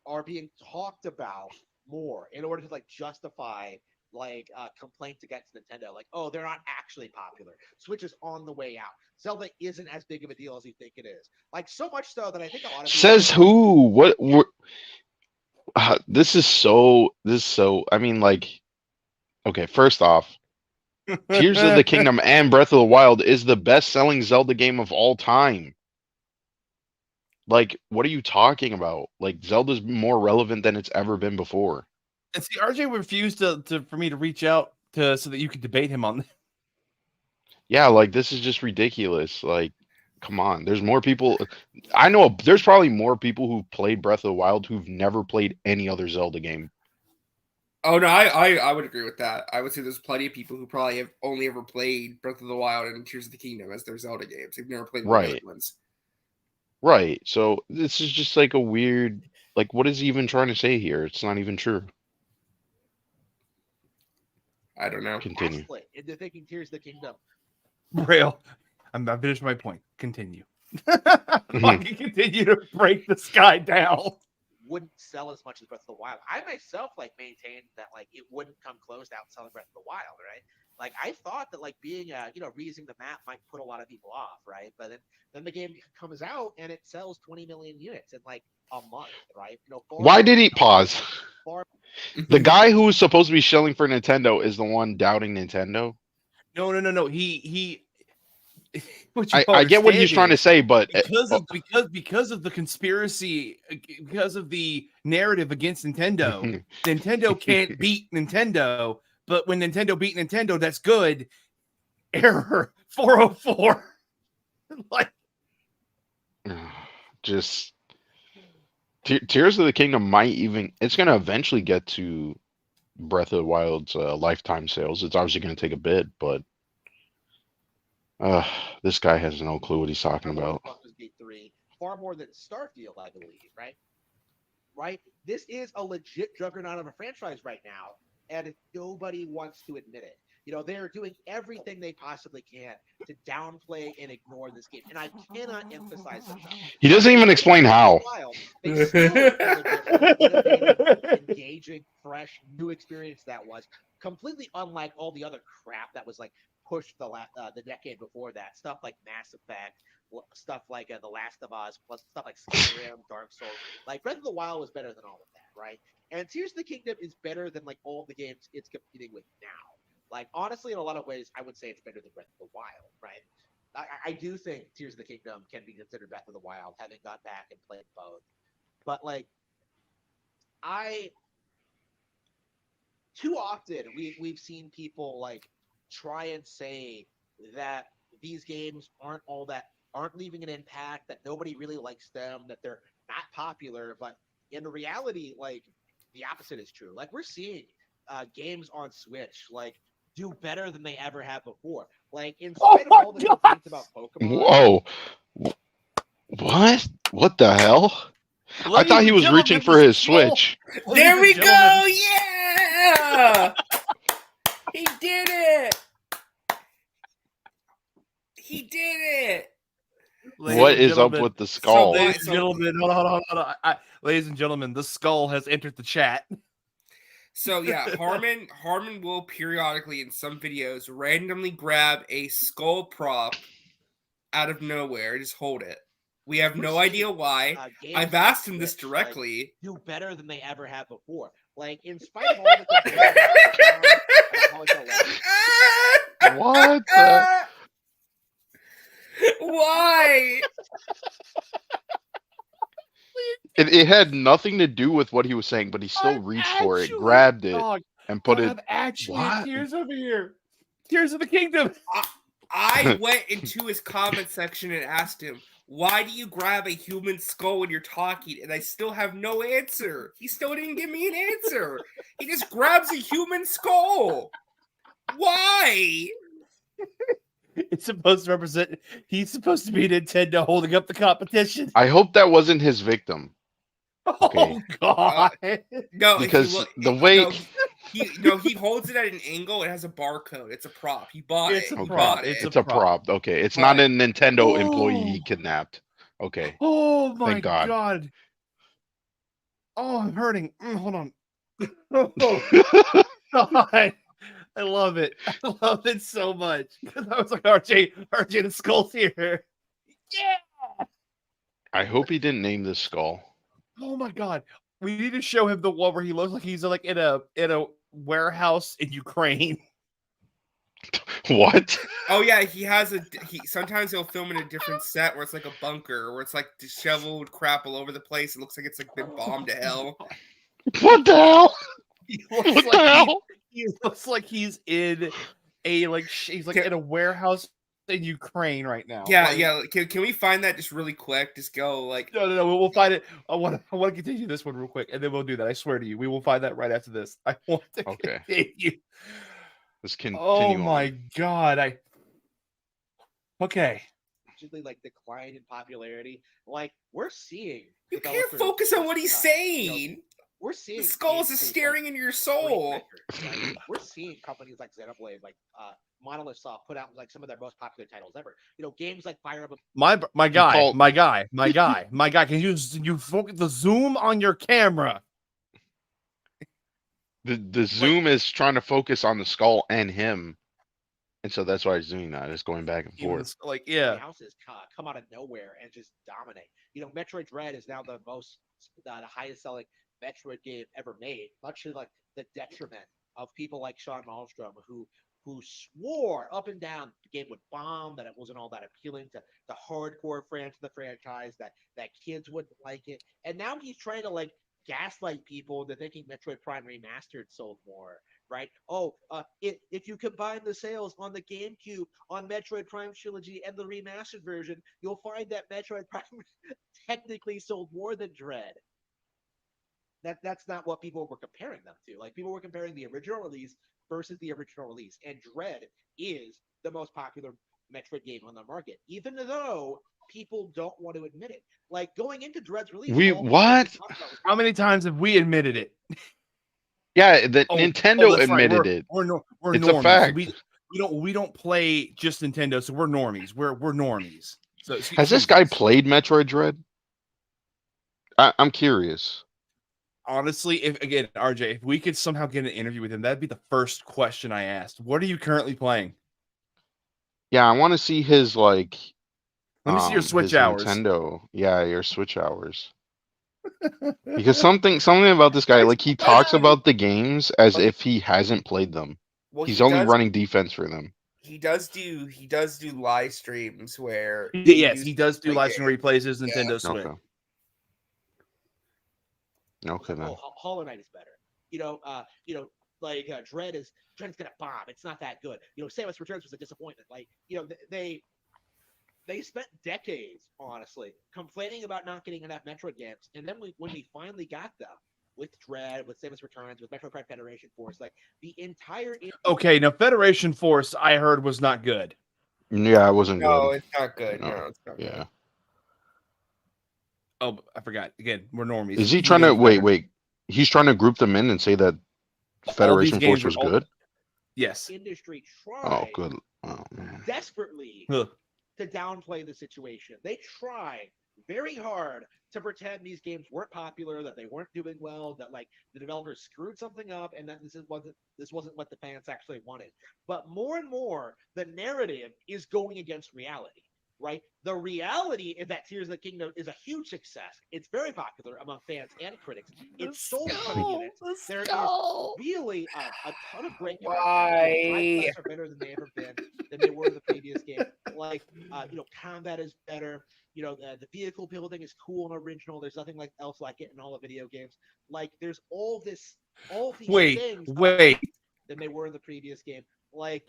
are being talked about more in order to like justify like complaints against Nintendo. Like, oh, they're not actually popular. Switch is on the way out. Zelda isn't as big of a deal as you think it is. Like, so much so that I think a lot of people says who? What? This is so. I mean, like, okay. First off, Tears of the Kingdom and Breath of the Wild is the best-selling Zelda game of all time. Like, what are you talking about? Like, Zelda's more relevant than it's ever been before. And see, RJ refused for me to reach out so that you could debate him on that. Yeah, like, this is just ridiculous. Like, come on. There's more people. I know there's probably more people who've played Breath of the Wild who've never played any other Zelda game. Oh, no, I would agree with that. I would say there's plenty of people who probably have only ever played Breath of the Wild and Tears of the Kingdom as their Zelda games. They've never played the other ones. Right. So this is just like a weird, like, what is he even trying to say here? It's not even true. I don't know. Continue. Into thinking Tears of the Kingdom. Real. I'm finished my point. Continue. Fucking continue to break this guy down. Wouldn't sell as much as Breath of the Wild. I myself like maintained that like it wouldn't come close to outselling Breath of the Wild, right? Like I thought that like being reusing the map might put a lot of people off, right? But then the game comes out and it sells 20 million units in like a month, right? Why did he pause? The guy who was supposed to be shilling for Nintendo is the one doubting Nintendo. No. He I get what he's trying to say, but because of the conspiracy, because of the narrative against Nintendo, Nintendo can't beat Nintendo. But when Nintendo beat Nintendo, that's good. Error 404. Like, just Tears of the Kingdom might even. It's going to eventually get to Breath of the Wild's lifetime sales. It's obviously going to take a bit, but. This guy has no clue what he's talking about. Far more than Starfield, I believe, right? Right? This is a legit juggernaut of a franchise right now, and nobody wants to admit it. They're doing everything they possibly can to downplay and ignore this game, and I cannot emphasize enough. He doesn't even explain how. They still engaging, fresh, new experience that was completely unlike all the other crap that was like pushed the decade before that. Stuff like Mass Effect, stuff like The Last of Us, plus stuff like Skyrim, Dark Souls. Like Breath of the Wild was better than all of that, right? And Tears of the Kingdom is better than like all the games it's competing with now. Like honestly, in a lot of ways, I would say it's better than Breath of the Wild, right? I do think Tears of the Kingdom can be considered Breath of the Wild, having gone back and played both. But like, too often we've seen people like try and say that these games aren't leaving an impact, that nobody really likes them, that they're not popular. But in reality, like the opposite is true. Like we're seeing games on Switch like do better than they ever have before. Like in spite of all the complaints about Pokemon. Whoa. What the hell? I thought he was reaching for his Switch. There we go! Yeah! He did it! He did it! What is up with the skull? So, ladies and gentlemen, hold on. Ladies and gentlemen, the skull has entered the chat. So yeah, Harmon will periodically in some videos randomly grab a skull prop out of nowhere, just hold it. We have no idea why. I've asked him this directly. Like, do better than they ever have before. Like in spite of all the what the? Why? It had nothing to do with what he was saying, but he still reached for it, grabbed it, and put it. Actually, tears over here. Tears of the Kingdom. I went into his comment section and asked him, why do you grab a human skull when you're talking? And I still have no answer. He still didn't give me an answer. He just grabs a human skull. Why? It's supposed to represent. He's supposed to be Nintendo holding up the competition. I hope that wasn't his victim. Okay. Oh God! No, Because if you the look, way he holds it at an angle. It has a barcode. It's a prop. He bought It's it. a He prop. bought it. it's a prop. Okay, it's But- not a Nintendo employee he Oh. kidnapped. Okay, Oh my Thank God. God! Oh, I'm hurting. Hold on. Oh God! I love it. I love it so much. Because I was like, RJ, the skull's here. Yeah. I hope he didn't name this skull. Oh my God! We need to show him the one where he looks like he's like in a warehouse in Ukraine. What? Oh yeah, he has a. Sometimes he'll film in a different set where it's like a bunker, where it's like disheveled crap all over the place. It looks like it's like been bombed to hell. What the hell? He looks What like the hell? he looks like he's in a he's like in a warehouse in Ukraine right now. Yeah, Like, yeah. Can we find that just really quick? Just go like. No. We'll find it. I want to continue this one real quick, and then we'll do that. I swear to you, we will find that right after this. I want to Okay. continue. Let's continue. Oh my on. God! Okay. Actually, like decline in popularity. Like we're seeing. You can't developers focus on what he's you know, saying. we're seeing The skull is games just do, like, staring into your great soul. metrics, right? We're seeing companies like Xenoblade, like Monolith Soft, put out like some of their most popular titles ever. You know, games like Fire Emblem. My guy, call- my guy. Can you focus the zoom on your camera? The zoom is trying to focus on the skull and him, and so that's why he's doing that. It's going back and Even forth. like yeah. Houses come out of nowhere and just dominate. You know, Metroid Dread is now the highest selling Metroid game ever made, much to like the detriment of people like Sean Malmstrom, who swore up and down the game would bomb, that it wasn't all that appealing to the hardcore fans of the franchise, that kids wouldn't like it, and now he's trying to like gaslight people into thinking Metroid Prime Remastered sold more, right? Oh, if you combine the sales on the GameCube on Metroid Prime Trilogy and the remastered version, you'll find that Metroid Prime technically sold more than Dread. That's not what people were comparing them to. Like people were comparing the original release versus the original release, and Dread is the most popular Metroid game on the market, even though people don't want to admit it. Like going into Dread's release, What? How many times have we admitted it? Yeah, Nintendo that's right. admitted it. We're It's normies. a fact. We don't play just Nintendo, so we're normies. We're normies. So Has this guy played Metroid Dread? I'm curious. Honestly, if RJ, if we could somehow get an interview with him, that'd be the first question I asked. What are you currently playing? Yeah, I want to see his like. Let me see your Switch his hours. Nintendo. Yeah, your Switch hours. Because something about this guy, like he talks about the games as if he hasn't played them. Well, He's he only does- running defense for them. He does do live streams where Yes, he does do like live stream where he plays his Yeah. Nintendo Switch. Okay. Okay then. Oh, Hollow Knight is better. Dread's gonna bomb. It's not that good. You know, Samus Returns was a disappointment. Like, you know, they spent decades, honestly, complaining about not getting enough Metroid games, and then when we finally got them with Dread, with Samus Returns, with Metroid Prime Federation Force, like the entire. Okay, now Federation Force, I heard was not good. Yeah, it wasn't No, good. it's not good. No. No, it's not Yeah. good. Oh, I forgot. Again, we're normies. Is he trying to wait? He's trying to group them in and say that Federation Force was good. Yes. Industry Oh, tried good. Oh man. desperately Huh. to downplay the situation. They tried very hard to pretend these games weren't popular, that they weren't doing well, that like the developers screwed something up, and that this wasn't what the fans actually wanted. But more and more, the narrative is going against reality. Right? The reality is that Tears of the Kingdom is a huge success. It's very popular among fans and critics. It's sold a ton of units. There is really a ton of great Why? are better than they ever been than they were in the previous game. Like, combat is better. You know, the vehicle building is cool and original. There's nothing else like it in all the video games. Like, there's all these things Wait. than they were in the previous game. Like,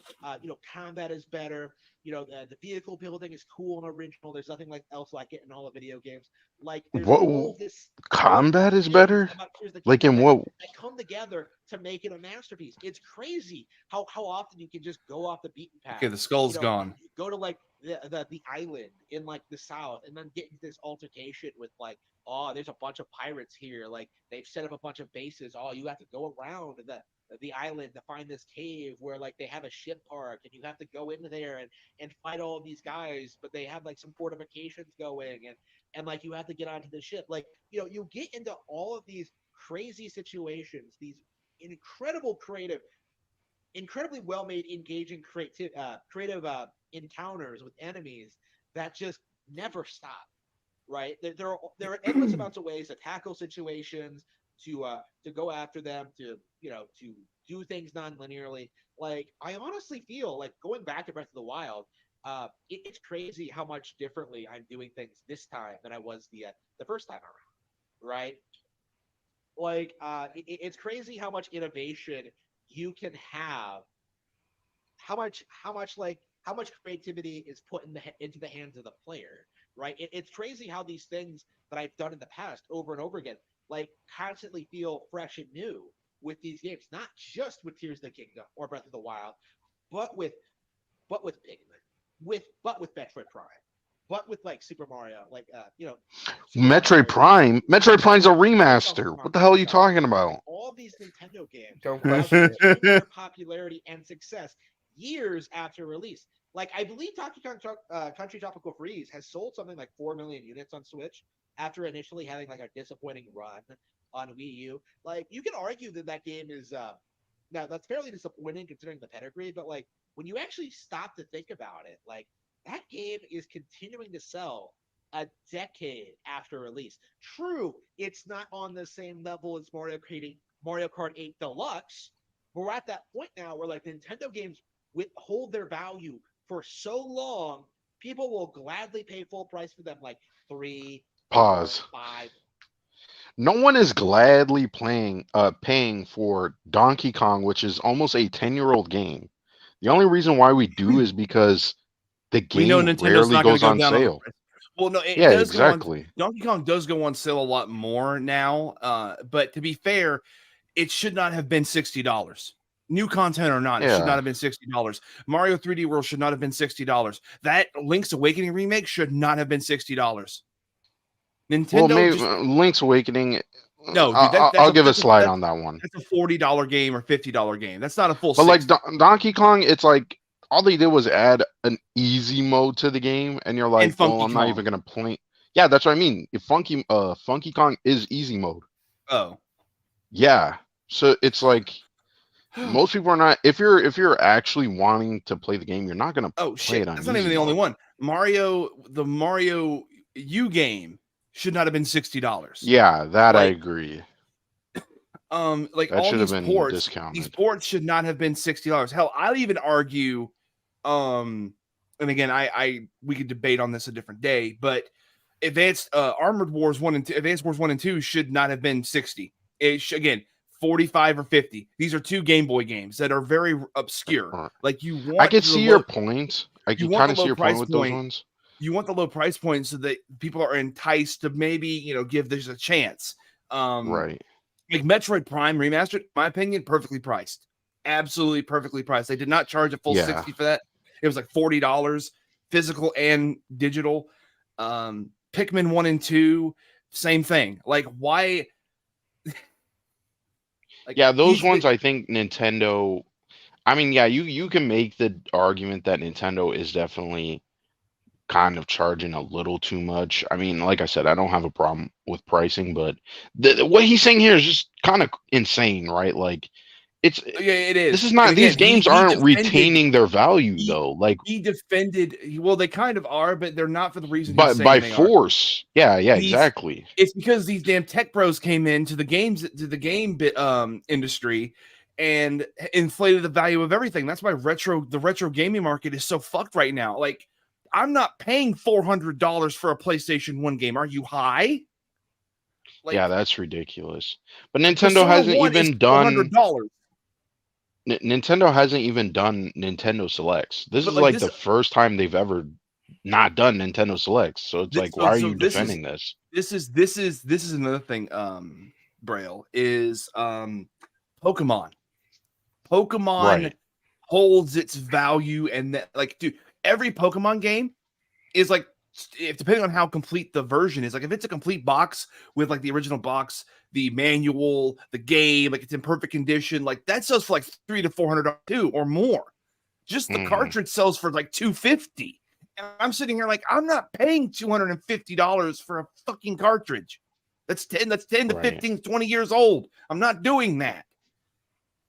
combat is better. The vehicle building is cool and original. There's nothing else like it in all the video games. Like, there's all this Combat is things better? about Tears of the Like Kingdom in what? that come together to make it a masterpiece. It's crazy how often you can just go off the beaten path. Okay, the skull's gone. Go to like the island in like the south, and then get into this altercation with like, oh, there's a bunch of pirates here. Like, they've set up a bunch of bases. Oh, you have to go around the island to find this cave where like they have a ship park, and you have to go into there and fight all of these guys, but they have like some fortifications going, and like you have to get onto the ship. Like, you get into all of these crazy situations, these incredible creative, incredibly well made, engaging creative encounters with enemies that just never stop. Right? There are endless amounts of ways to tackle situations, to go after them, to do things non-linearly. Like, I honestly feel like going back to Breath of the Wild, it's crazy how much differently I'm doing things this time than I was the first time around. Right? Like, it's crazy how much innovation you can have, how much creativity is put into the hands of the player, right? It's crazy how these things that I've done in the past over and over again, like, constantly feel fresh and new with these games, not just with Tears of the Kingdom or Breath of the Wild, but with Pikmin, with Metroid Prime, but with like Super Mario, like Super Mario Odyssey, Metroid Prime's a Donkey remaster. Kong What the hell are you Country, talking about? all these Nintendo games Don't have question it. maintained their popularity and success years after release. Like, I believe Donkey Kong Country Tropical Freeze has sold something like 4 million units on Switch after initially having like a disappointing run on Wii U. Like, you can argue that game is now that's fairly disappointing considering the pedigree, but like, when you actually stop to think about it, like, that game is continuing to sell a decade after release. True, it's not on the same level as Mario Kart 8 Deluxe, but we're at that point now where like Nintendo games withhold their value for so long, people will gladly pay full price for them, like 3, 4, Pause. 5. No one is gladly paying for Donkey Kong, which is almost a 10-year-old game. The only reason why we do is because the We know game Nintendo's rarely not going goes to go on down on the sale. price. Well, no, it Yeah, does go on. exactly. Donkey Kong does go on sale a lot more now. But to be fair, it should not have been $60. New content or not, it should not Yeah. have been $60. Mario 3D World should not have been $60. That Link's Awakening remake should not have been $60. Well, Nintendo maybe just Link's Awakening. no, dude. I'll give a slide on that one. That's a $40 game or $50 game. That's not a full. But like 60. Donkey Kong, it's like all they did was add an easy mode to the game, and you're like, And Funky well, I'm not Kong. even gonna play. Yeah, that's what I mean. If Funky Kong is easy mode. Oh, Yeah. So it's like most people are not. If you're actually wanting to play the game, you're not gonna oh play shit! it on That's not even easy the only mode. one. The Mario U game should not have been $60. Yeah, that I Like, agree. Like That all should have these been ports, discounted. should not have been $60. Hell, I'll even argue, and again, we could debate on this a different day, but Advanced Wars 1 and 2 should not have been 60. Again, 45 or 50. These are two Game Boy games that are very obscure. Like, you want I can see your point. I can kind of see your point with those ones. You want the low price point so that people are enticed to maybe, give this a chance. Right. Like Metroid Prime Remastered, in my opinion, perfectly priced. Absolutely perfectly priced. They did not charge a full 60 for that. It was like $40, physical and digital. Pikmin 1 and 2, same thing. Like, why? Like, yeah, those ones I think Nintendo. I mean, yeah, you can make the argument that Nintendo is definitely kind of charging a little too much. I mean, like I said, I don't have a problem with pricing, but what he's saying here is just kind of insane, right? Like, it is. This is not. These games aren't retaining their value, though. Like, he defended. Well, they kind of are, but they're not for the reason. But by force, yeah, exactly. It's because these damn tech bros came into the game industry and inflated the value of everything. That's why the retro gaming market is so fucked right now. Like, I'm not paying $400 for a PlayStation 1 game. Are you high? Like, yeah, that's ridiculous. But Nintendo hasn't even done. Nintendo hasn't even done Nintendo Selects. This But is like like this, the first time they've ever not done Nintendo Selects. So it's like, why are you defending this? This is another thing. Braille is Pokemon. Pokemon Right. holds its value, and that, like, dude, every Pokemon game is like, if depending on how complete the version is, like if it's a complete box with like the original box, the manual, the game, like it's in perfect condition, like that sells for like $300 to $400 too or more. Just the Mhm. cartridge sells for like $250. And I'm sitting here like, I'm not paying $250 for a fucking cartridge. That's 10 to Right. 15, 20 years old. I'm not doing that.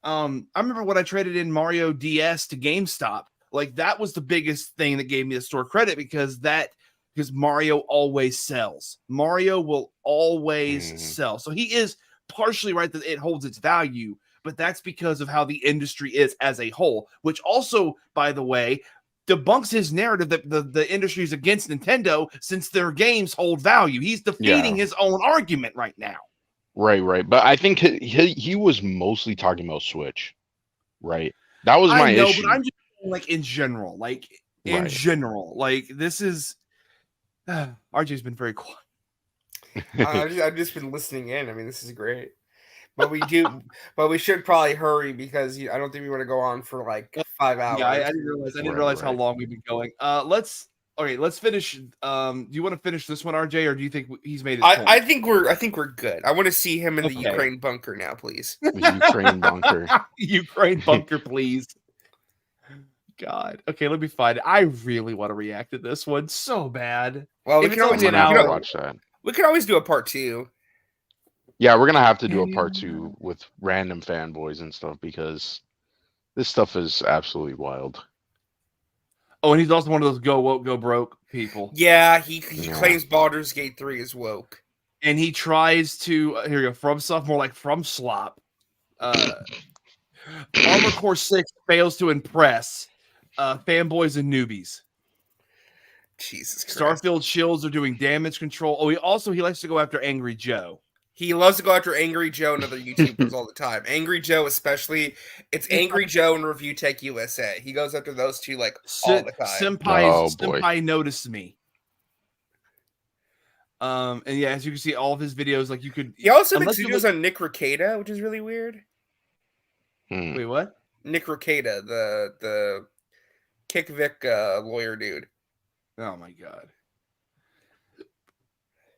I remember when I traded in Mario DS to GameStop, like that was the biggest thing that gave me the store credit because Mario always sells. Mario will always sell. So he is partially right that it holds its value, but that's because of how the industry is as a whole, which also, by the way, debunks his narrative that the industry is against Nintendo since their games hold value. He's defeating his own argument right now. Right. But I think he was mostly talking about Switch, right? That was my issue. But I'm just like in general, this is RJ's been very quiet. I've just been listening in. I mean, this is great. But we should probably hurry because I don't think we want to go on for like 5 hours. Yeah, I didn't realize how long we've been going. Let's finish. Do you want to finish this one, RJ, or do you think he's made his point? I think we're good. I want to see him in the Ukraine bunker now, please. Ukraine bunker. Ukraine bunker, please. God. Okay, let me find it. I really want to react to this one so bad. Well, if it's only an hour, watch that. We could always do a part 2. Yeah, we're gonna have to do a part 2 with random fanboys and stuff because this stuff is absolutely wild. Oh, and he's also one of those go woke, go broke people. Yeah, he claims Baldur's Gate 3 is woke. And he tries to here you go, from stuff more like from slop. Armor Core 6 fails to impress fanboys and newbies. Jesus Christ. Starfield shields are doing damage control. Oh, he likes to go after Angry Joe. He loves to go after Angry Joe and other YouTubers all the time. Angry Joe especially. It's Angry Joe and Review Tech USA. He goes after those two like all the time. Senpai noticed me. And yeah, as you can see, all of his videos, like you could. He also makes videos on Nick Rekieta, which is really weird. Wait, what? Nick Rekieta, the Kick Vic lawyer dude. Oh my god.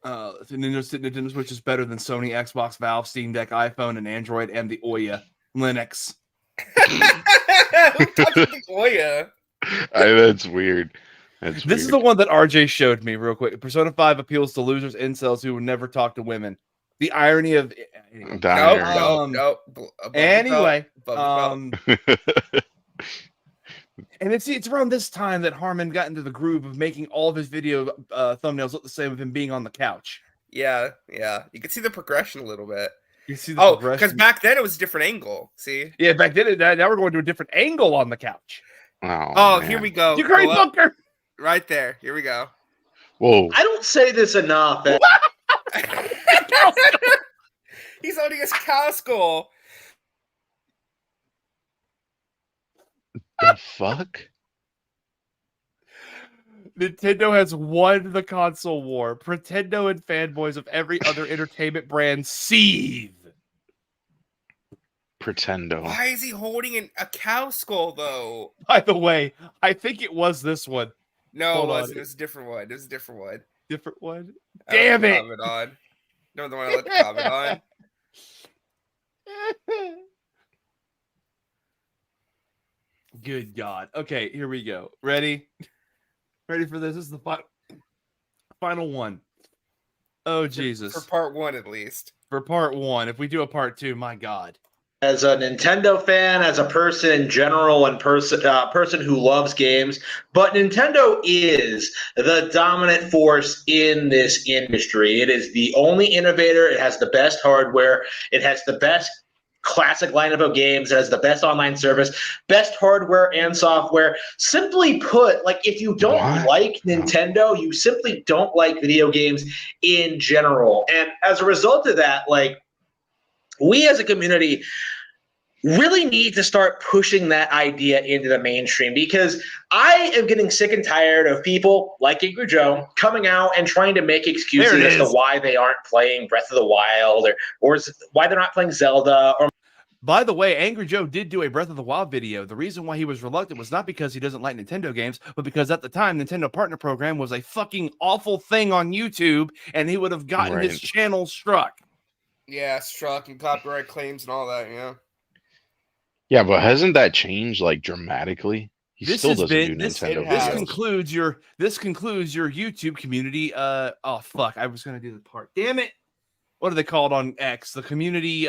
Nintendo Switch is better than Sony, Xbox, Valve, Steam Deck, iPhone, and Android, and the Ouya Linux. Who touched the Ouya? That's weird. This is the one that RJ showed me real quick. Persona 5 appeals to losers, incels who would never talk to women. The irony of anyway. And it's around this time that Harmon got into the groove of making all of his video thumbnails look the same with him being on the couch. Yeah. You can see the progression a little bit. You see the progression. Because back then it was a different angle. See? Yeah, back then now we're going to a different angle on the couch. Oh here we go. Ukraine bunker. Right there. Here we go. Whoa. I don't say this enough. He's holding his cow skull. The fuck? Nintendo has won the console war. Pretendo and fanboys of every other entertainment brand seethe. Pretendo. Why is he holding a cow skull, though? By the way, I think it was this one. No, it wasn't. It was a different one. Different one? Damn it! Comment on. No, the one I let the comment on. Good God. Okay, here we go. Ready? Ready for this? This is the final one. Oh, Jesus. For part 1, at least. For part 1. If we do a part 2, my God. As a Nintendo fan, as a person in general, and person who loves games, but Nintendo is the dominant force in this industry. It is the only innovator. It has the best hardware. It has the best classic lineup of games. It has the best online service, best hardware and software. Simply put, like, if you don't like Nintendo, you simply don't like video games in general. And as a result of that, like, we as a community really need to start pushing that idea into the mainstream, because I am getting sick and tired of people like Angry Joe coming out and trying to make excuses as to why they aren't playing Breath of the Wild or why they're not playing Zelda. Or by the way, Angry Joe did do a Breath of the Wild video. The reason why he was reluctant was not because he doesn't like Nintendo games, but because at the time, Nintendo Partner Program was a fucking awful thing on YouTube, and he would have gotten his channel struck. Yeah, struck and copyright claims and all that, yeah. Yeah, but hasn't that changed like dramatically? He still doesn't do Nintendo videos. This concludes your YouTube community. Oh fuck, I was gonna do the part. Damn it! What are they called on X? The community.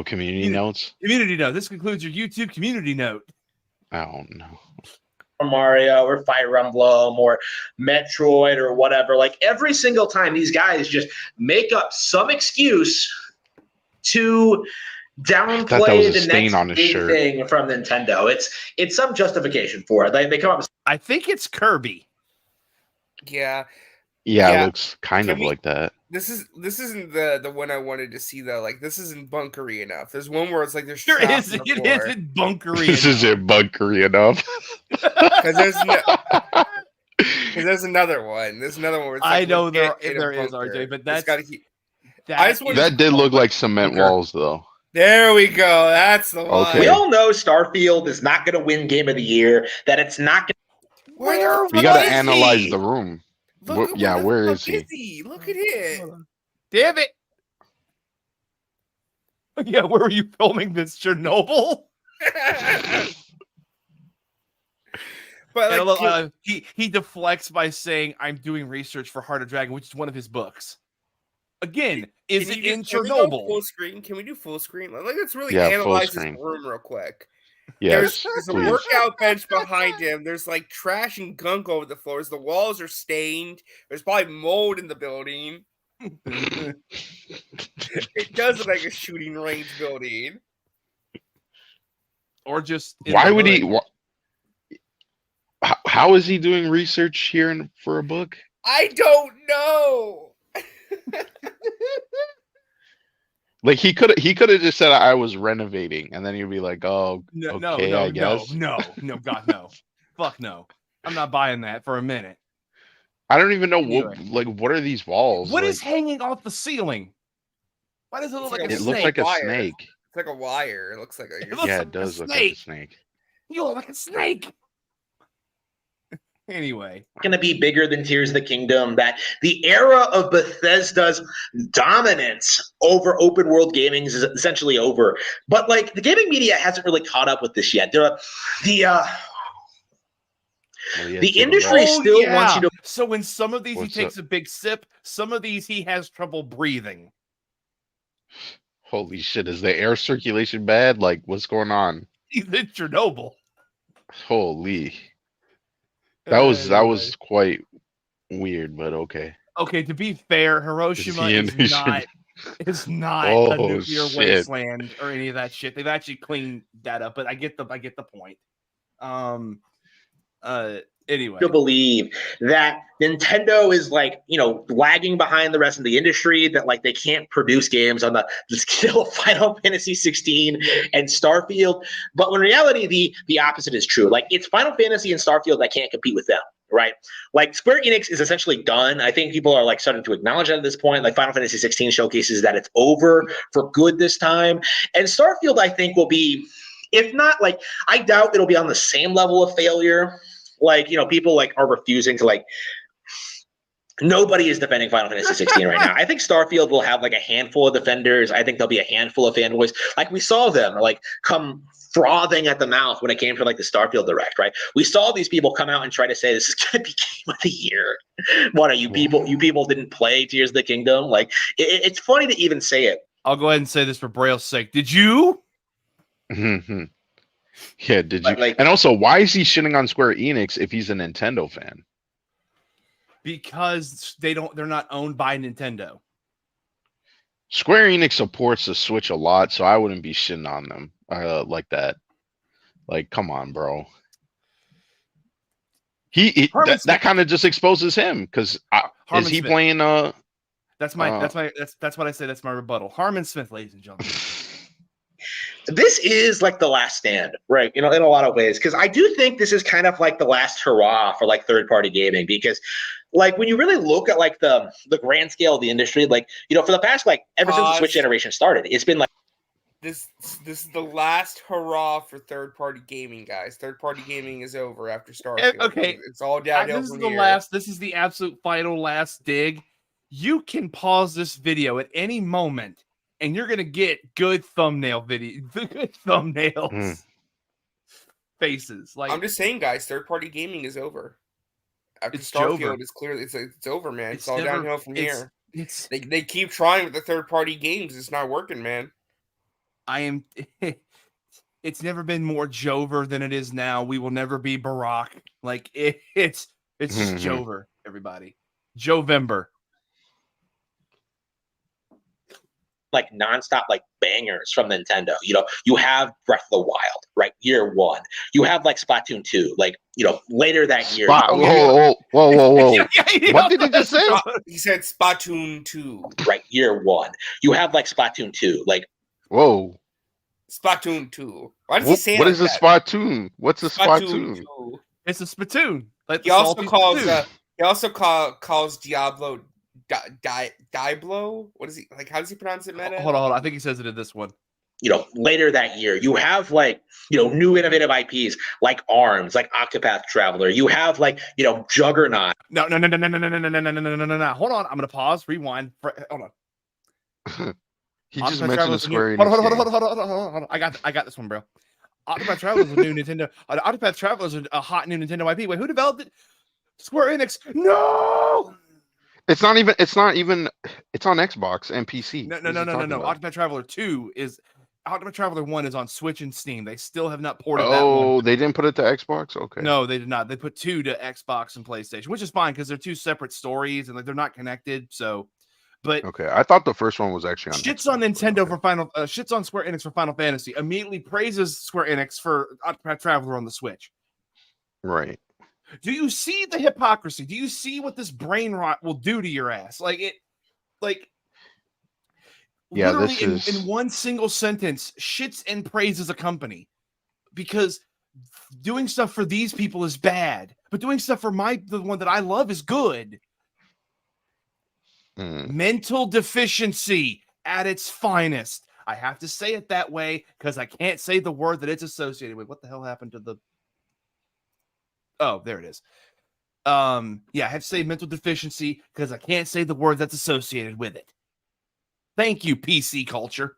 Community notes. Community note. This concludes your YouTube community note. I don't know. Mario or Fire Emblem or Metroid or whatever. Like every single time, these guys just make up some excuse to downplay the next big thing from Nintendo. It's some justification for it. They come up with, I think it's Kirby. Yeah. Yeah, it looks kind of like that. This isn't the one I wanted to see though. Like this isn't bunkery enough. There's one where it's like it isn't bunkery. This isn't bunkery enough. Because there's another one. There's another one where it's like, I know there is, RJ, but that did look like cement walls though. There we go. That's the one. Okay. We all know Starfield is not going to win Game of the Year. That it's not going to. We got to analyze the room. Where is he? Look at it. Damn it. Yeah, where were you filming this? Chernobyl? But like, he deflects by saying, I'm doing research for Heart of Dragon, which is one of his books. Again, is it in Chernobyl? Full screen? Can we do full screen? Like, let's really analyze this room real quick. Yes, there's a workout bench behind him. There's like trash and gunk over the floors. The walls are stained. There's probably mold in the building. It does look like a shooting range building. Or just why would he? How is he doing research here for a book? I don't know. Like he could have just said I was renovating, and then he'd be like, "Oh, okay, I guess." No, God, no, fuck no, I'm not buying that for a minute. I don't even know what are these walls? What is hanging off the ceiling? Why does it look like a snake? It looks like a snake. It's like a wire. It looks like a it does look like a snake. You look like a snake. Anyway, going to be bigger than Tears of the Kingdom. That the era of Bethesda's dominance over open world gaming is essentially over. But like the gaming media hasn't really caught up with this yet. The industry still wants you to. So in some of these he takes a big sip. Some of these he has trouble breathing. Holy shit! Is the air circulation bad? Like what's going on? He's in Chernobyl. Holy. That was quite weird, but okay. Okay, to be fair, Hiroshima is not a nuclear wasteland or any of that shit. They've actually cleaned that up, but I get the point. Anyway, to believe that Nintendo is like, lagging behind the rest of the industry, that like they can't produce games on the scale of Final Fantasy 16 and Starfield. But in reality, the opposite is true. Like it's Final Fantasy and Starfield that can't compete with them, right? Like Square Enix is essentially done. I think people are like starting to acknowledge that at this point. Like Final Fantasy 16 showcases that it's over for good this time. And Starfield, I think, will be, if not like, I doubt it'll be on the same level of failure. Like, people like are refusing to like, nobody is defending Final Fantasy 16 right now. I think Starfield will have like a handful of defenders. I think there'll be a handful of fanboys. Like we saw them like come frothing at the mouth when it came to like the Starfield Direct, right? We saw these people come out and try to say this is going to be Game of the Year. What are you people? You people didn't play Tears of the Kingdom. Like it's funny to even say it. I'll go ahead and say this for Braille's sake. Did you? Mm-hmm. Yeah, did you? Like, and also, why is he shitting on Square Enix if he's a Nintendo fan? Because they're not owned by Nintendo. Square Enix supports the Switch a lot, so I wouldn't be shitting on them like that. Like, come on, bro. That kind of just exposes him because is he playing? That's what I say. That's my rebuttal. Harmon Smith, ladies and gentlemen. this is like the last stand, right? In a lot of ways, because I do think this is kind of like the last hurrah for like third-party gaming, because like when you really look at like the grand scale of the industry, like for the past like ever since the Switch generation started, it's been like this is the last hurrah for third-party gaming, guys. Third-party gaming is over after Starfield. Okay, it's all downhill this is from the here. last. This is the absolute final last dig. You can pause this video at any moment, and you're gonna get good thumbnail video, good thumbnails, faces. Like I'm just saying, guys, third-party gaming is over. After It's Starfield, Jover. it's clearly it's over, man. It's, It's all never- downhill from here. it's They keep trying with the third-party games. It's not working, man. I am. It's never been more Jover than it is now. We will never be Barack. Like it's just Jover. Everybody, Jovember. like nonstop like bangers from Nintendo. You have Breath of the Wild, right? Year one. You have like Splatoon 2, like later that year. Whoa. What did he just say? He said Splatoon 2. Right, year one. You have like Splatoon 2, like Whoa. Splatoon 2. Why does he say What like is a that? Spatoon? What's a Spatoon? 2. It's a spittoon. Like He the also salty calls spittoon. calls Diablo Diablo. What is he like? How does he pronounce it, Meta? Hold on. I think he says it in this one. Later that year. You have like new innovative IPs like ARMS, like Octopath Traveler. You have like Juggernaut. No. Hold on. I'm gonna pause. Rewind. Hold on. He just Octopath mentioned a Traveler's a new- Square Hold Enix on. I got this one, bro. Octopath Traveler is a new Nintendo. Octopath Traveler is a hot new Nintendo IP. Wait, who developed it? Square Enix. No. It's not even. It's on Xbox and PC. No. What is he talking about? Octopath Traveler 2 is. Octopath Traveler 1 is on Switch and Steam. They still have not ported that one. Oh, they didn't put it to Xbox? Okay. No, they did not. They put 2 to Xbox and PlayStation, which is fine because they're 2 separate stories and like they're not connected. So, but Okay. I thought the first one was actually on shits Xbox, on but Nintendo okay. for shits on Square Enix for Final Fantasy. Immediately praises Square Enix for Octopath Traveler on the Switch. Right. Do you see the hypocrisy? Do you see what this brain rot will do to your ass? Yeah, Literally this is in one single sentence, shits and praises a company because doing stuff for these people is bad, but doing stuff for the one that I love is good. Mental deficiency at its finest. I have to say it that way because I can't say the word that it's associated with. What the hell happened to the? Oh, there it is. Yeah, I have to say mental deficiency because I can't say the word that's associated with it. Thank you, PC culture.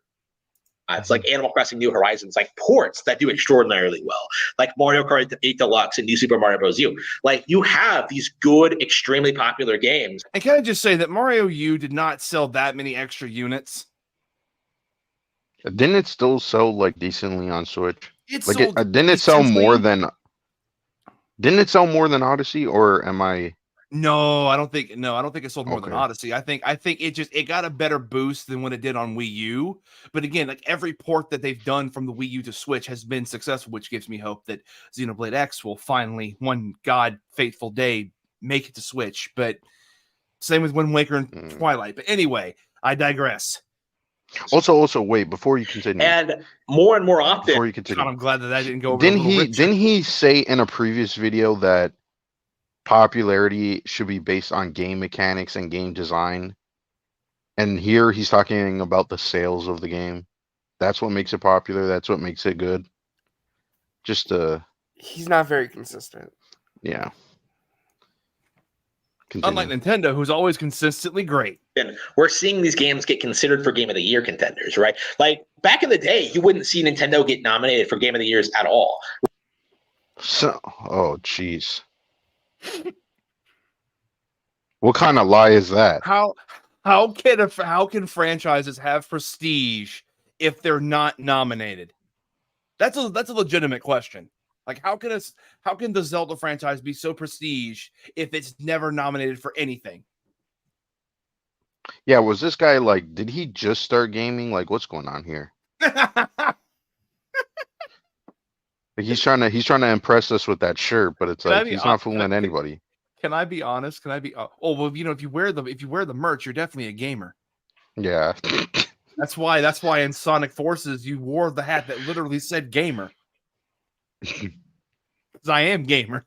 It's like Animal Crossing New Horizons, like ports that do extraordinarily well, like Mario Kart 8 Deluxe and New Super Mario Bros. U. Like you have these good, extremely popular games. And can I just say that Mario U did not sell that many extra units? Didn't it still sell like decently on Switch? Didn't it sell more than? Didn't it sell more than Odyssey, or am I? No, I don't think it sold more than Okay. Odyssey. I think it got a better boost than what it did on Wii U. But again, like every port that they've done from the Wii U to Switch has been successful, which gives me hope that Xenoblade X will finally, one God faithful day, make it to Switch. But same with Wind Waker and Twilight. But anyway, I digress. Also, wait before you continue. And more and more often, Before you continue, God, I'm glad that didn't go over. Didn't he say in a previous video that popularity should be based on game mechanics and game design? And here he's talking about the sales of the game. That's what makes it popular. That's what makes it good. He's not very consistent. Yeah. Continue. Unlike Nintendo, who's always consistently great. we're seeing these games get considered for Game of the Year contenders, right? Like back in the day, you wouldn't see Nintendo get nominated for Game of the Years at all. So, oh, jeez. What kind of lie is that? How can franchises have prestige if they're not nominated? That's a legitimate question. Like how can the Zelda franchise be so prestige if it's never nominated for anything? Yeah, was this guy like, did he just start gaming? Like, what's going on here? Like he's trying to impress us with that shirt, but it's like he's not fooling anybody. Can I be honest? Oh well, if you wear the merch, you're definitely a gamer. Yeah. That's why in Sonic Forces you wore the hat that literally said gamer. Because I am gamer.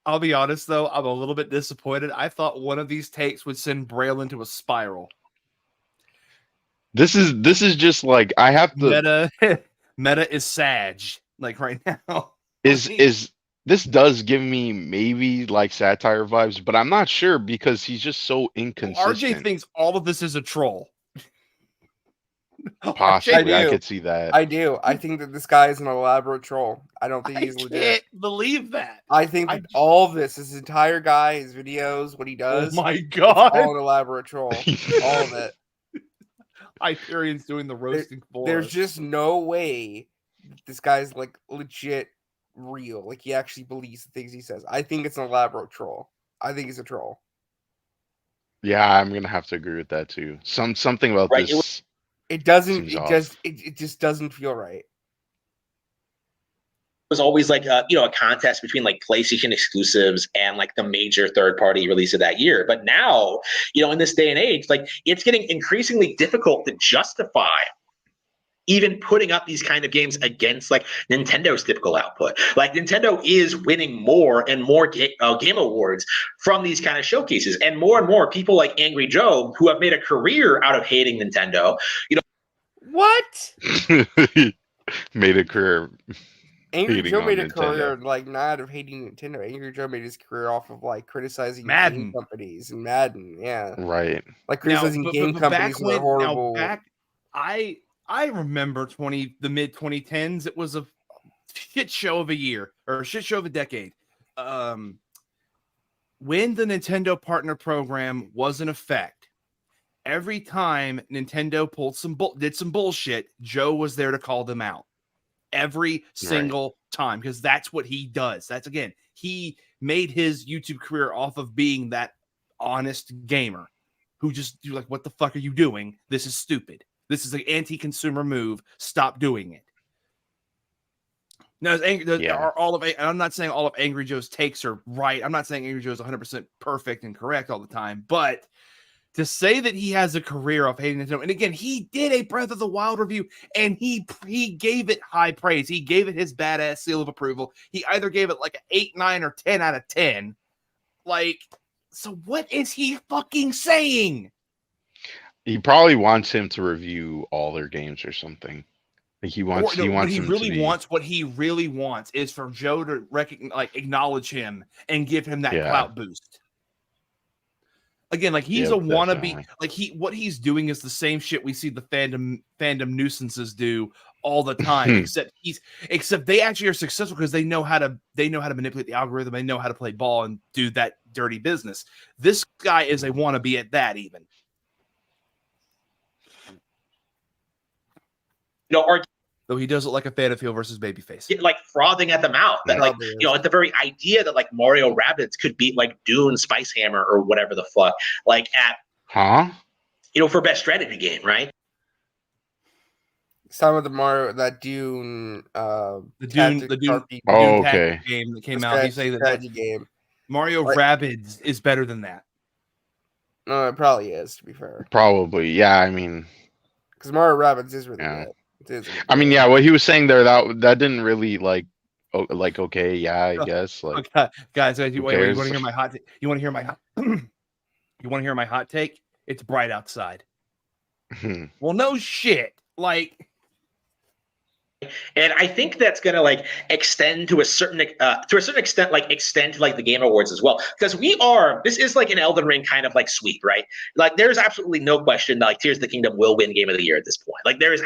I'll be honest though, I'm a little bit disappointed. I thought one of these takes would send Braille into a spiral. This is just like I have to Meta is Sag, like right now. is this does give me maybe like satire vibes, but I'm not sure because he's just so inconsistent. RJ thinks all of this is a troll. Possibly, I do. could see that. I do. I think that this guy is an elaborate troll. I don't think he's I legit. can't believe that. I think that all of this, his entire guy, his videos, what he does, Oh my it's god! all an elaborate troll. All of it. Hyperion's doing the roasting for There's us. just no way this guy's like legit real. Like he actually believes the things he says. I think it's an elaborate troll. I think he's a troll. Yeah, I'm gonna have to agree with that too. Something about Right, this. It doesn't. Seems It off. just. It just doesn't feel right. Was always like a contest between like PlayStation exclusives and like the major third party release of that year. But now, in this day and age, like it's getting increasingly difficult to justify even putting up these kind of games against like Nintendo's typical output. Like Nintendo is winning more and more game awards from these kind of showcases, and more people like Angry Joe, who have made a career out of hating Nintendo. What? Made a career. Angry Hating Joe on made a Nintendo. career like not out of hating Nintendo. Angry Joe made his career off of like criticizing Madden. game companies and Madden. Yeah, Right. like criticizing game companies that are horrible. I remember the mid 2010s. It was a shit show of a year or a shit show of a decade. When the Nintendo Partner Program was in effect, every time Nintendo did some bullshit, Joe was there to call them out. Every single time, because that's what he does. He made his YouTube career off of being that honest gamer who just like, what the fuck are you doing? This is stupid. This is an anti-consumer move. Stop doing it. No, I'm not saying all of Angry Joe's takes are right. I'm not saying Angry Joe's 100% perfect and correct all the time, but to say that he has a career of hating Nintendo, and again, he did a Breath of the Wild review, and he gave it high praise. He gave it his badass seal of approval. He either gave it like an 8, 9, or 10 out of 10. Like, so what is he fucking saying? He probably wants him to review all their games or something. Like what he really wants is for Joe to acknowledge him and give him that clout boost. Again, like he's a wannabe. Definitely. What he's doing is the same shit we see the fandom nuisances do all the time. except they actually are successful because they know how to manipulate the algorithm. They know how to play ball and do that dirty business. This guy is a wannabe at that even. Though he does it like a Fantafield versus Babyface. Like frothing at the mouth. That like, at the very idea that like Mario Rabbids could beat like Dune Spice Hammer or whatever the fuck, like for best strategy game, right? Some of the Mario, that Dune, the Dune okay. game that came out. You say that game. Mario Rabbids is better than that. No, it probably is, to be fair. Probably, yeah. I mean, because Mario Rabbids is really good. I mean, yeah, what he was saying there, that didn't really I guess. Like, okay. Guys, you want to hear my hot take? You want to hear my hot take? It's bright outside. Well, no shit. Like, and I think that's going to like extend to a certain extent, like extend to like the Game Awards as well, because this is like an Elden Ring kind of like sweep, right? Like there's absolutely no question that like Tears of the Kingdom will win Game of the Year at this point. Like there is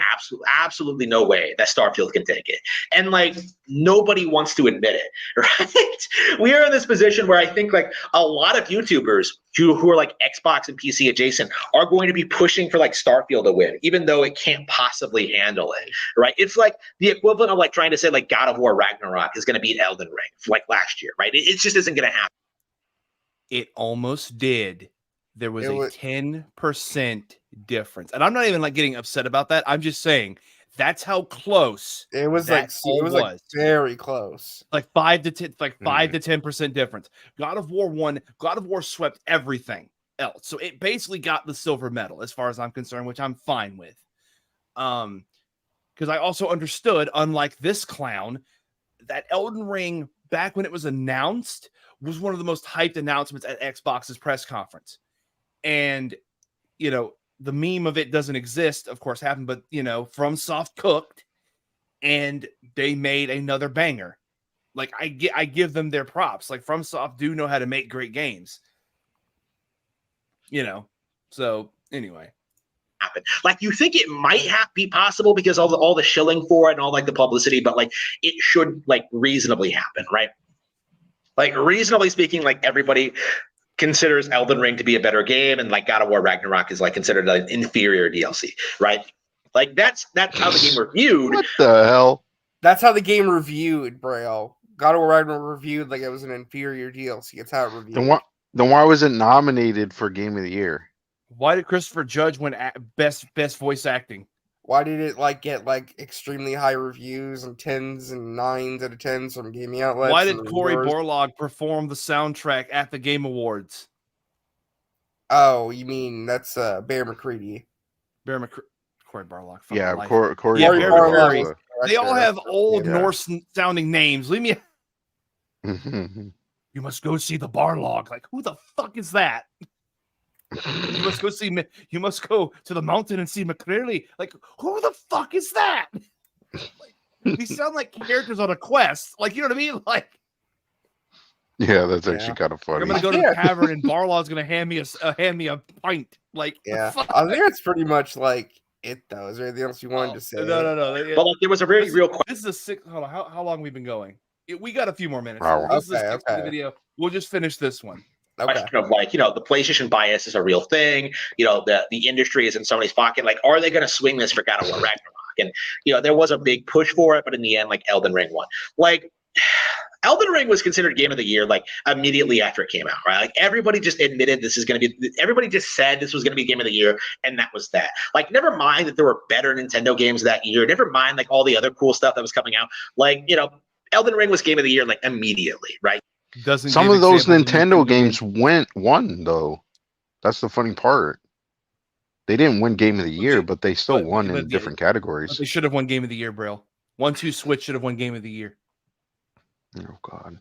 absolutely no way that Starfield can take it, and like nobody wants to admit it, right? We are in this position where I think like a lot of YouTubers who are like Xbox and PC adjacent are going to be pushing for like Starfield to win, even though it can't possibly handle it, right? It's like the equivalent of like trying to say like God of War Ragnarok is going to beat Elden Ring like last year, right? It just isn't going to happen. It almost did. There was a 10% difference, and I'm not even like getting upset about that. I'm just saying that's how close it was. Like very close, like 5 to 10, 5 to 10% difference. God of War 1, God of War swept everything. else. So it basically got the silver medal as far as I'm concerned, which I'm fine with. Because I also understood, unlike this clown, that Elden Ring, back when it was announced, was one of the most hyped announcements at Xbox's press conference. And, you know, the meme of it doesn't exist, of course, happened, but, you know, FromSoft cooked, and they made another banger. Like, I give them their props. Like, FromSoft do know how to make great games. You know, so anyway. Happen. Like, you think it might be possible because all the shilling for it and all like the publicity, but like it should like reasonably happen, right? Like, reasonably speaking, like everybody considers Elden Ring to be a better game, and like God of War Ragnarok is like considered an inferior DLC, right? Like that's how the game reviewed. What the hell? That's how the game reviewed, bro. God of War Ragnarok reviewed like it was an inferior DLC. It's how it reviewed. Then why was it nominated for Game of the Year? Why did Christopher Judge win best voice acting? Why did it like get like extremely high reviews and 10s and 9s out of 10s from gaming outlets? Why did Cory Barlog perform the soundtrack at the Game Awards? Oh, you mean that's Bear McCready? Cory Barlog. Yeah, Cory Barlog. Barlog. They all have old Norse sounding names. Leave me. You must go see the Barlog. Like, who the fuck is that? You must go see. You must go to the mountain and see McCreary. Like, who the fuck is that? Like, these sound like characters on a quest. Like, you know what I mean? Like, yeah, that's actually kind of funny. I'm gonna go to the tavern and Barlog's gonna hand me a pint. Like, yeah, I think that's pretty much like it though. Is there anything else you wanted to say? No. But like, there was a very real question. This is a six. Hold on. How long we been going? We got a few more minutes. Oh, This is the video. We'll just finish this one. Question of like, the PlayStation bias is a real thing. The industry is in somebody's pocket. Like, are they going to swing this for God of War Ragnarok? And there was a big push for it, but in the end, like Elden Ring won. Like, Elden Ring was considered Game of the Year like immediately after it came out, right? Like, everybody just admitted this is going to be. Everybody just said this was going to be Game of the Year, and that was that. Like, never mind that there were better Nintendo games that year. Never mind like all the other cool stuff that was coming out. Like, Elden Ring was Game of the Year like immediately, right? Some of those Nintendo games won though. That's the funny part. They didn't win Game of the Year, but they still won in different categories. They should have won Game of the Year, bro. 1-2 Switch should have won Game of the Year. Oh God.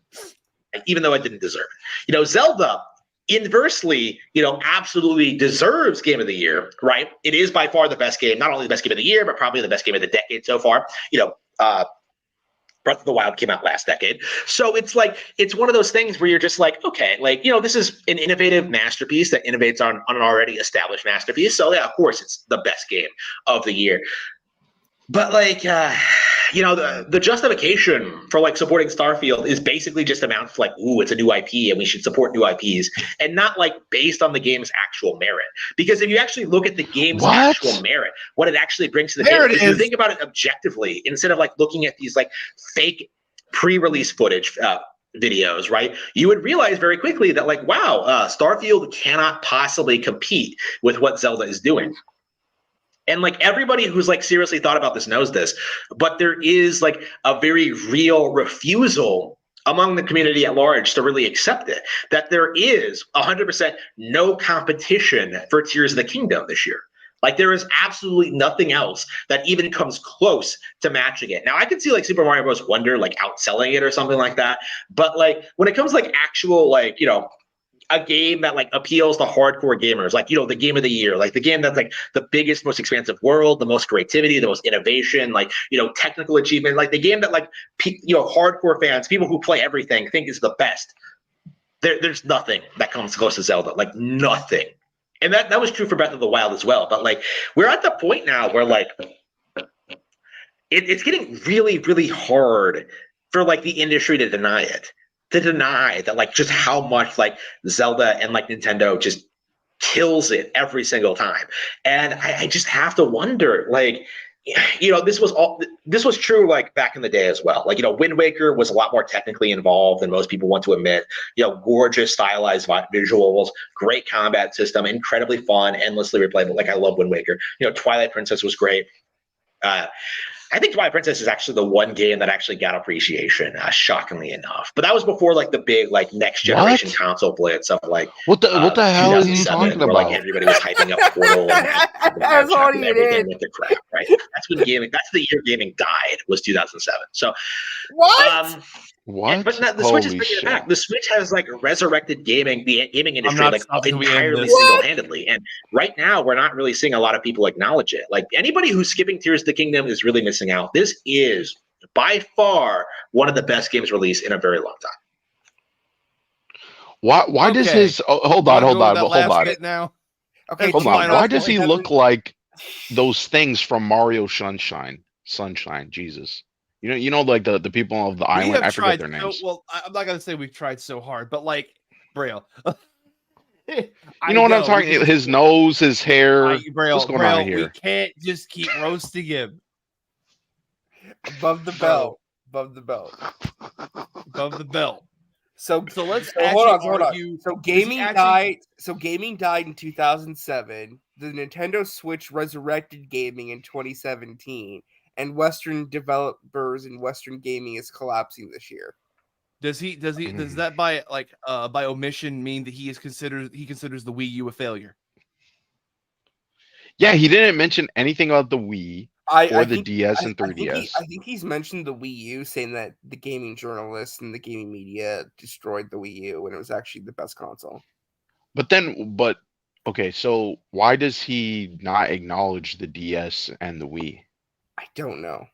Even though it didn't deserve it. Zelda inversely, absolutely deserves Game of the Year, right? It is by far the best game, not only the best game of the year, but probably the best game of the decade so far. Breath of the Wild came out last decade. So it's like, it's one of those things where you're just like, okay, like, this is an innovative masterpiece that innovates on an already established masterpiece. So yeah, of course it's the best game of the year. But like, the justification for like supporting Starfield is basically just amounts to like, ooh, it's a new IP and we should support new IPs, and not like based on the game's actual merit. Because if you actually look at the game's actual merit, what it actually brings to the game, if you think about it objectively, instead of like looking at these like fake pre-release footage videos, right? You would realize very quickly that like, wow, Starfield cannot possibly compete with what Zelda is doing. And like everybody who's like seriously thought about this knows this, but there is like a very real refusal among the community at large to really accept it, that there is 100% no competition for Tears of the Kingdom this year. Like, there is absolutely nothing else that even comes close to matching it. Now, I could see like Super Mario Bros. Wonder like outselling it or something like that, but like when it comes to like actual like, a game that like appeals to hardcore gamers, like, the Game of the Year, like the game that's like the biggest, most expansive world, the most creativity, the most innovation, like, technical achievement, like the game that like, hardcore fans, people who play everything think is the best. There's nothing that comes close to Zelda, like nothing. And that was true for Breath of the Wild as well. But like, we're at the point now where like, it's getting really, really hard for like the industry to deny it. To deny that like just how much like Zelda and like Nintendo just kills it every single time. And I just have to wonder, like, this was true like back in the day as well. Like, Wind Waker was a lot more technically involved than most people want to admit. Gorgeous stylized visuals, great combat system, incredibly fun, endlessly replayable. Like, I love Wind Waker. Twilight Princess was great. I think Twilight Princess is actually the one game that actually got appreciation, shockingly enough. But that was before like the big like next generation console blitz of like what the hell is he 2007, talking where about? like everybody was hyping up Portal and That's all he everything did. with the crap, right? That's when gaming. That's the year gaming died, was 2007. So What? What? But the Switch is Holy bringing it shit. back. The Switch has like resurrected the gaming industry not like stopping till we end entirely this. single-handedly. And right now, we're not really seeing a lot of people acknowledge it. Like anybody who's skipping Tears of the Kingdom is really missing out. This is by far one of the best games released in a very long time. Why does Okay. his hold on. Now. Okay, Hold do on. you know Why what does he doesn't- look like those things from Mario Sunshine? Jesus. You know, like the people of the We island. have I tried forget their so names. well. I'm not gonna say we've tried so hard, but like Braille. You know what I'm talking? His nose, his hair. Braille, What's going on we here? can't just keep roasting him above the belt. Above the belt. above the belt. So let's hold actually on. argue. So does he gaming actually- died. So gaming died in 2007. The Nintendo Switch resurrected gaming in 2017, and Western developers and Western gaming is collapsing this year. Does that by omission mean that he considers the Wii U a failure? Yeah, he didn't mention anything about the Wii or the think- DS and 3DS. I think he's mentioned the Wii U, saying that the gaming journalists and the gaming media destroyed the Wii U when it was actually the best console. But okay, so why does he not acknowledge the DS and the Wii? I don't know.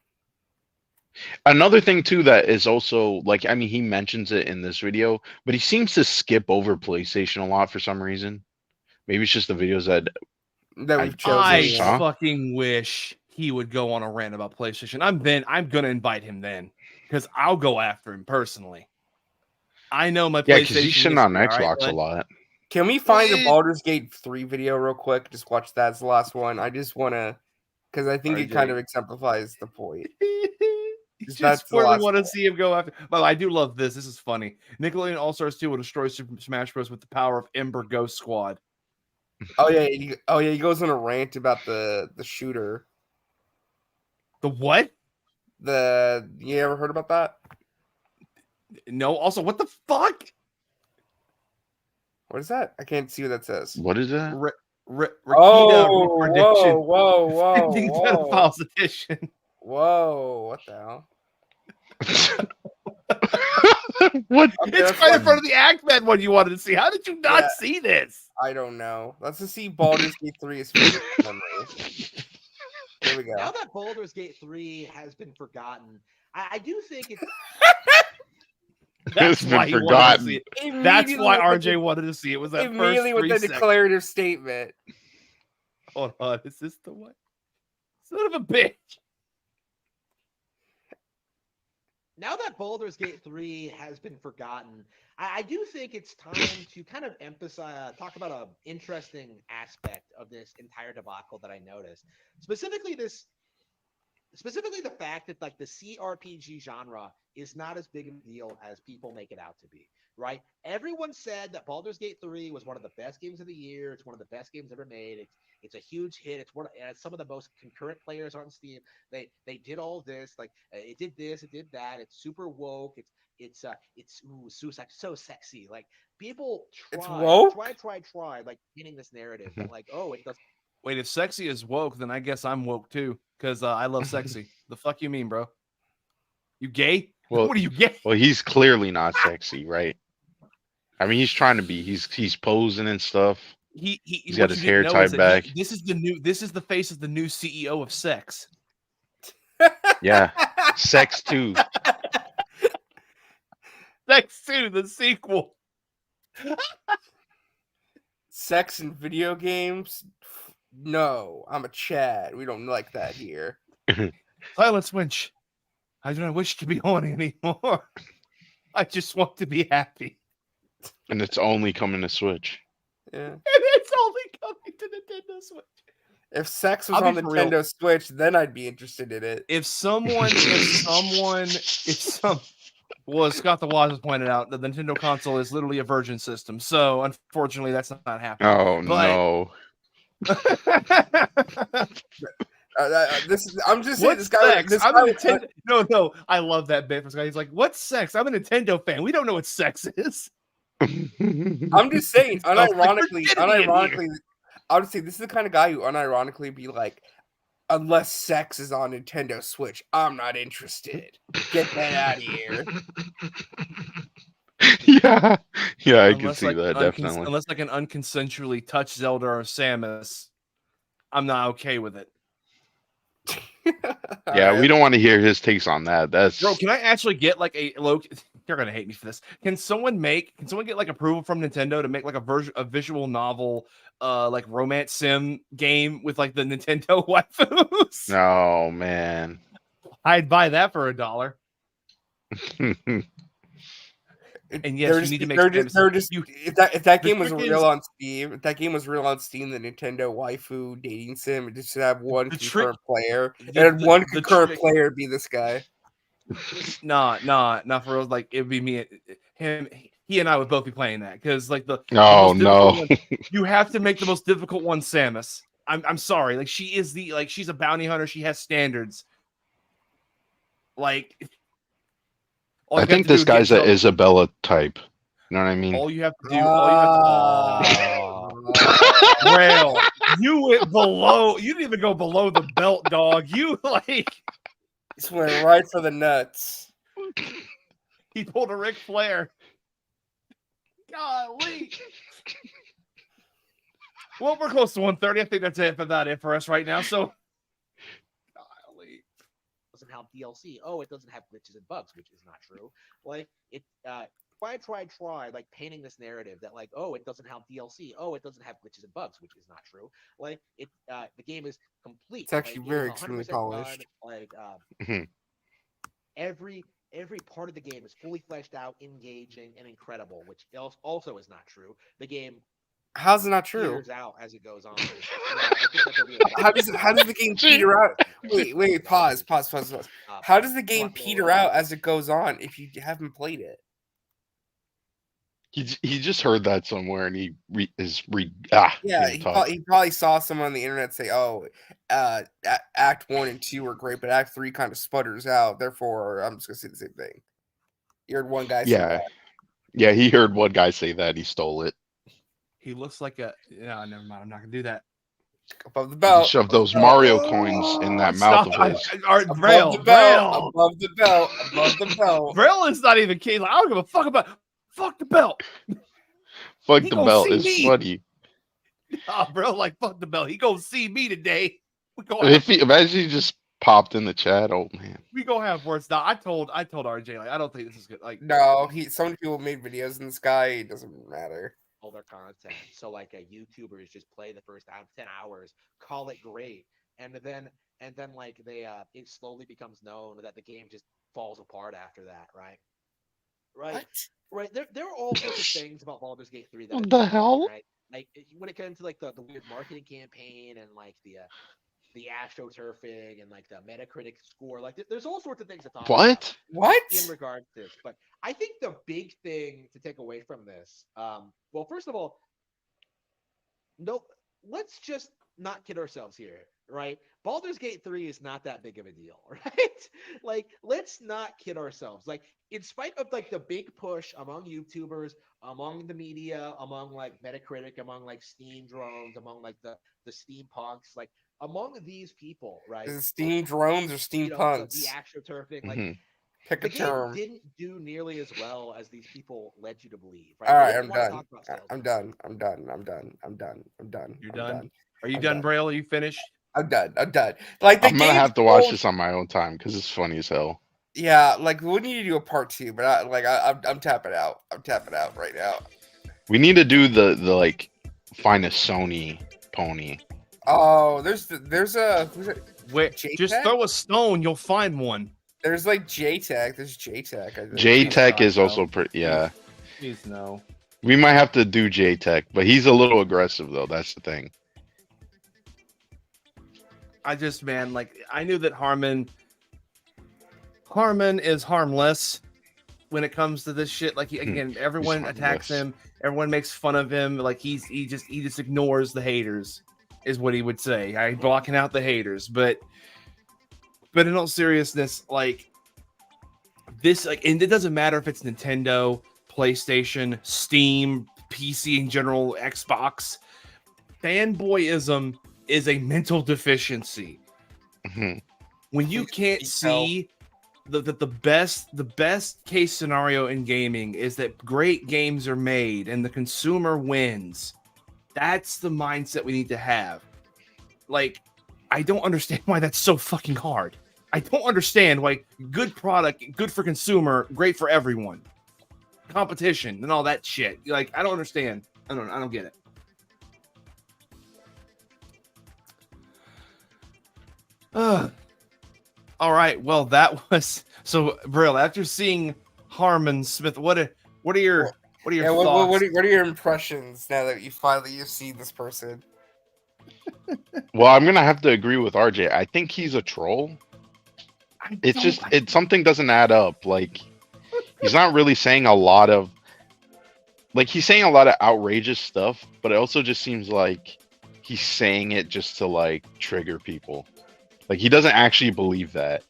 Another thing too that is also like, I mean, he mentions it in this video, but he seems to skip over PlayStation a lot for some reason. Maybe it's just the videos that We've chosen. I Huh? fucking wish he would go on a rant about PlayStation. I'm gonna invite him then, because I'll go after him personally. I know my yeah, PlayStation. because he's shitting on history, all Xbox right, a lot. Can we find the Baldur's Gate 3 video real quick? Just watch that as the last one. I just want to, because I think it RJ. kind of exemplifies the point. Just That's the really last want to one. see him go after. But I do love this. This is funny. Nickelodeon All Stars 2 will destroy Super Smash Bros. With the power of Ember Ghost Squad. Oh yeah, he goes on a rant about the shooter. The what? You ever heard about that? No. Also, what the fuck? What is that? I can't see what that says. What is that? Rakita Oh, Reprediction. whoa, Ending Pedophiles Edition. Whoa, what the hell? What? Okay, It's that's right in fine. front of the Ackman one you wanted to see. How did you not Yeah. see this? I don't know. Let's just see Baldur's Gate 3 is favorite memory. Here we go. Now that Baldur's Gate 3 has been forgotten, I do think it's That's It's why been he wanted to forgotten. see it. That's why Immediately with RJ wanted to see it. Was that immediately first with 3 the seconds. declarative statement. Hold on, is this the one? Son of a bitch. now that Baldur's Gate 3 has been forgotten, I do think it's time to kind of emphasize, talk about an interesting aspect of this entire debacle that I noticed. Specifically the fact that like the CRPG genre is not as big a deal as people make it out to be, right? Everyone said that Baldur's Gate 3 was one of the best games of the year. It's one of the best games ever made. It's a huge hit. It's some of the most concurrent players on Steam. They did all this, like it did this, it did that. It's super woke. It's so sexy. Like people It's try, woke? like painting this narrative that like, oh, it does. Wait, if sexy is woke, then I guess I'm woke too, because I love sexy. The fuck you mean, bro? You gay? Well- what are you gay? Well, he's clearly not sexy, right? I mean, he's trying to be. He's posing and stuff. He's got his hair tied back. This is the face of the new CEO of sex. Yeah, sex too. Sex 2, the sequel. Sex in video games? No, I'm a Chad. We don't like that here. Silence winch. I do not wish to be horny anymore. I just want to be happy. And it's only coming to Switch. Yeah. And it's only coming to Nintendo Switch. If sex was I'll on be the for real. Nintendo Switch, then I'd be interested in it. Well, Scott the Wise has pointed out that the Nintendo console is literally a virgin system. So unfortunately, that's not happening. Oh But- no! I'm just saying What's this guy. sex? This I'm guy a Nintendo. No, I love that bit. This guy, he's like, "What's sex?" I'm a Nintendo fan. We don't know what sex is. I'm just saying, Smells like virginity in here. unironically, I would say this is the kind of guy who unironically be like, unless sex is on Nintendo Switch, I'm not interested. Get that out of here. Yeah, I can see that definitely. Unless I can unconsensually touch Zelda or Samus, I'm not okay with it. Yeah, we don't want to hear his takes on that. That's Bro, can I actually get like a low? You're gonna hate me for this. Can someone get like approval from Nintendo to make like a visual novel, like romance sim game with like the Nintendo waifus? oh man. I'd buy that for $1. And yes, you need to make. If that game was real on Steam, if that game was real on Steam, the Nintendo waifu dating sim, it just should have one concurrent player. And one concurrent player be this guy. Nah, for real. Like it would be me, him, he and I would both be playing that because like the oh no, one, you have to make the most difficult one, Samus. I'm sorry, like she's a bounty hunter. She has standards. Like. I think this guy's an Isabella type. You know what I mean? All you have to do, Rail, you went below. You didn't even go below the belt, dog. You like. Just went right for the nuts. He pulled a Ric Flair. Golly. Well, we're close to 130. I think that's it for us right now. So. Doesn't have DLC. Oh, it doesn't have glitches and bugs, which is not true. Like it, try like painting this narrative that like, oh, it doesn't have DLC. Oh, it doesn't have glitches and bugs, which is not true. Like it, the game is complete. It's actually very extremely polished. Like every part of the game is fully fleshed out, engaging, and incredible, which also is not true. The game. How's it not true? Peters out as it goes on. How does the game peter out? Wait, pause. How does the game peter out as it goes on if you haven't played it? He just heard that somewhere and he probably saw someone on the internet say, "Oh, Act 1 and 2 are great, but Act 3 kind of sputters out. Therefore, I'm just gonna say the same thing." You heard one guy say that. Yeah, he heard one guy say that. He stole it. He looks like a. No, never mind. I'm not gonna do that. Above the belt. Shove those Mario coins in that mouth of his. Above the belt. Braille is not even key. Like, I don't give a fuck about. Fuck the belt. Fuck the belt is funny. Bro, like fuck the belt. He gonna see me today. Imagine he just popped in the chat. Oh man. We gonna have words. Now I told RJ like I don't think this is good. Like no, so many people made videos in this guy. It doesn't matter. All their content. So like YouTubers just play the first 10 hours, call it great, and then like they it slowly becomes known that the game just falls apart after that, right? Right. There are all sorts of things about Baldur's Gate 3 that what the hell? Right? Like when it comes to like the weird marketing campaign and like the astroturfing and like the Metacritic score, like there's all sorts of things to talk about. What? In regards to this, but I think the big thing to take away from this, well, first of all, no, let's just not kid ourselves here, right? Baldur's Gate 3 is not that big of a deal, right? Like, let's not kid ourselves. Like, in spite of like the big push among YouTubers, among the media, among like Metacritic, among like Steam drones, among like the steampunks, like among these people, right? Is it Steam drones or steampunks? The astroturfing, like pick a term. Didn't do nearly as well as these people led you to believe. Right? All right, I'm done. You're done. Are you done, Braille? Are you finished? I'm done. Like I'm gonna have to watch this on my own time because it's funny as hell. Yeah, like we need to do a part 2, but I'm tapping out. I'm tapping out right now. We need to do the like find a Sony pony. Oh, there's a wait. Just throw a stone, you'll find one. There's like JTech. There's JTech. JTech is also pretty. Yeah. Please no. We might have to do JTech, but he's a little aggressive though. That's the thing. I knew that Harmon is harmless when it comes to this shit. Like everyone attacks him, everyone makes fun of him. Like he just ignores the haters. is what he would say. I'm blocking out the haters, but in all seriousness, like this, like, and it doesn't matter if it's Nintendo, PlayStation, Steam, PC in general, Xbox. Fanboyism is a mental deficiency. Mhm. When you can't see the best case scenario in gaming is that great games are made and the consumer wins. That's the mindset we need to have. Like, I don't understand why that's so fucking hard. I don't understand why good product, good for consumer, great for everyone. Competition and all that shit. Like, I don't understand. I don't get it. All right. Well, that was so. Brill, after seeing Harmon Smith, what are your thoughts? What are your impressions now that you've seen this person? Well, I'm gonna have to agree with RJ. I think he's a troll. Something doesn't add up. Like, he's not really saying a lot of, like, he's saying a lot of outrageous stuff, but it also just seems like he's saying it just to like trigger people. Like, he doesn't actually believe that.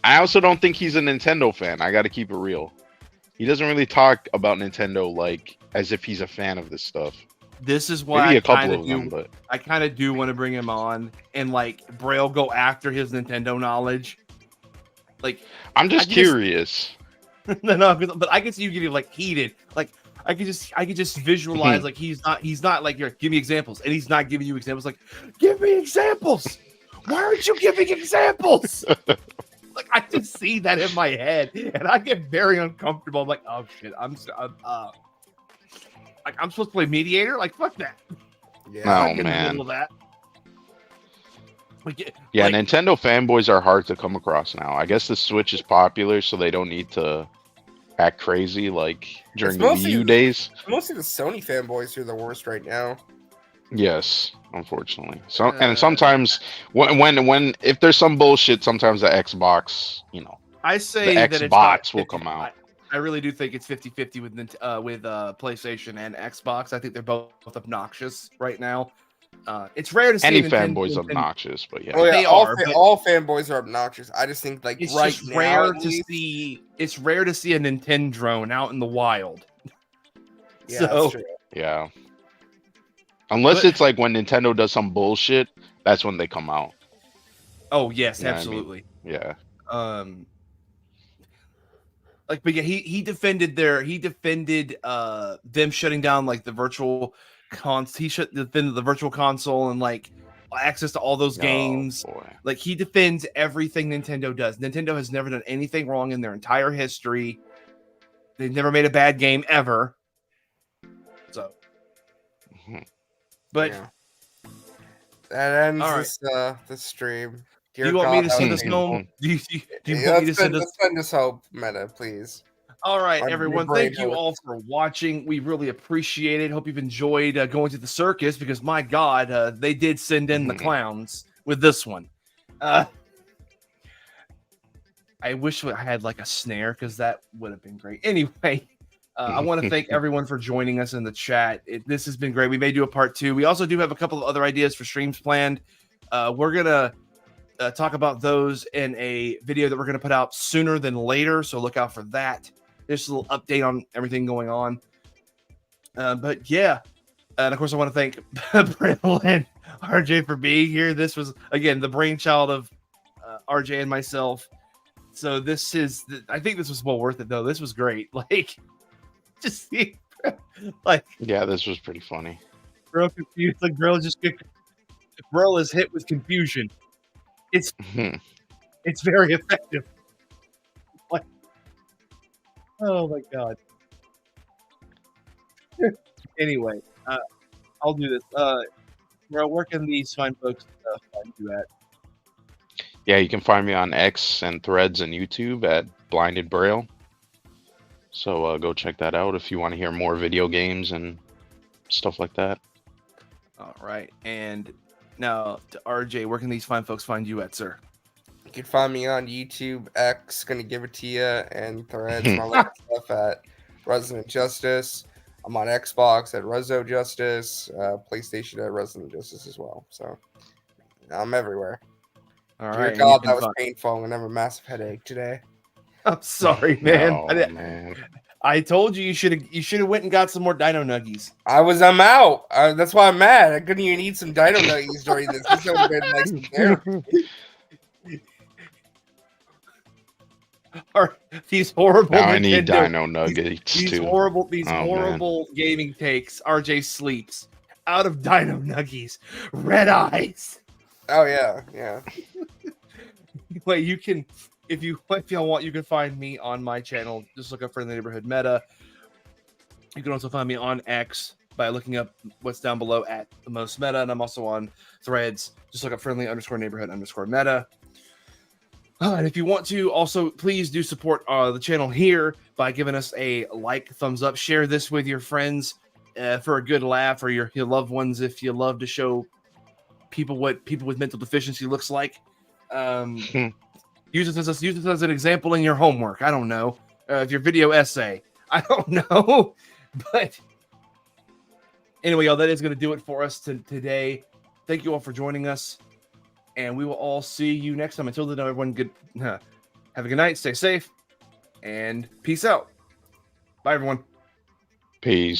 I also don't think he's a Nintendo fan. I got to keep it real. He doesn't really talk about Nintendo like as if he's a fan of this stuff. This is why Maybe a couple of them, but I kind of do want to bring him on and like Braille go after his Nintendo knowledge. Like, I'm just curious. No, but I can see you getting like heated. Like, I could just visualize like he's not like, give me examples, and he's not giving you examples. Like, give me examples. Why aren't you giving examples? Like, I just see that in my head, and I get very uncomfortable. I'm like, oh shit, like, I'm supposed to play mediator. Like, fuck that. Yeah, oh man. Yeah, Nintendo fanboys are hard to come across now. I guess the Switch is popular, so they don't need to act crazy like during the Wii U days. Mostly the Sony fanboys are the worst right now. Yes, unfortunately. And sometimes when if there's some bullshit, sometimes the Xbox, I say the that Xbox will come out. I really do think it's 50-50 with PlayStation and Xbox. I think they're both obnoxious right now. It's rare to see any fanboy's obnoxious, but yeah, they are. All fanboys are obnoxious. I just think like it's right just now, rare to see. It's rare to see a Nintendo drone out in the wild. Yeah, so, that's true. Yeah. Unless it's like when Nintendo does some bullshit, that's when they come out. Oh yes, You know absolutely. I mean? Yeah. Like, but yeah, he defended them shutting down like the virtual he defended the virtual console and like access to all those games. Boy. Like, he defends everything Nintendo does. Nintendo has never done anything wrong in their entire history. They've never made a bad game ever. So, but yeah. That ends all right. This stream. Do you want me to send us home? Do you want me to send us? Let's send us home, Meta, please. All right, everyone. Thank you all for watching. We really appreciate it. Hope you've enjoyed going to the circus, because my God, they did send in the clowns with this one. I wish I had like a snare, because that would have been great. Anyway, I want to thank everyone for joining us in the chat. This has been great. We may do a part 2. We also do have a couple of other ideas for streams planned. We're gonna talk about those in a video that we're going to put out sooner than later, so look out for that. Just a little update on everything going on. But yeah, and of course I want to thank Brill and RJ for being here. This was, again, the brainchild of RJ and myself. So I think this was well worth it, though. This was great. Like, just see, like, yeah, this was pretty funny. Brill confused. Like, Brill is hit with confusion. It's very effective. Like, oh my God. Anyway, I'll do this. Where can these fine folks find you at? Yeah, you can find me on X and Threads and YouTube at Blinded Braille. So go check that out if you want to hear more video games and stuff like that. All right. And now, to RJ, where can these fine folks find you at, sir? You can find me on YouTube, X, gonna give it to you, and Threads, and all that stuff at Resident Justice. I'm on Xbox at Rezo Justice, PlayStation at Resident Justice as well. So I'm everywhere. All Dear right. God, that was painful. I'm gonna have a massive headache today. I'm sorry, man. No, man. I told you should have went and got some more Dino Nuggies. I'm out. That's why I'm mad. I couldn't even eat some Dino Nuggies during this. This would have been like some therapy. Are these horrible? Now I need Nintendo- Dino Nuggets These too. horrible gaming takes. RJ sleeps out of Dino Nuggies. Red eyes. Oh yeah. Wait, you can if y'all want, you can find me on my channel. Just look up for the Neighborhood Meta. You can also find me on X by looking up what's down below at the most meta, and I'm also on Threads. Just look up friendly_neighborhood_meta. And if you want to, also please do support the channel here by giving us a like, thumbs up, share this with your friends for a good laugh, or your loved ones if you love to show people what people with mental deficiency looks like. Use this as an example in your homework. I don't know. If your video essay. I don't know. But anyway, y'all, that is going to do it for us today. Thank you all for joining us. And we will all see you next time. Until then, everyone, have a good night. Stay safe. And peace out. Bye, everyone. Peace.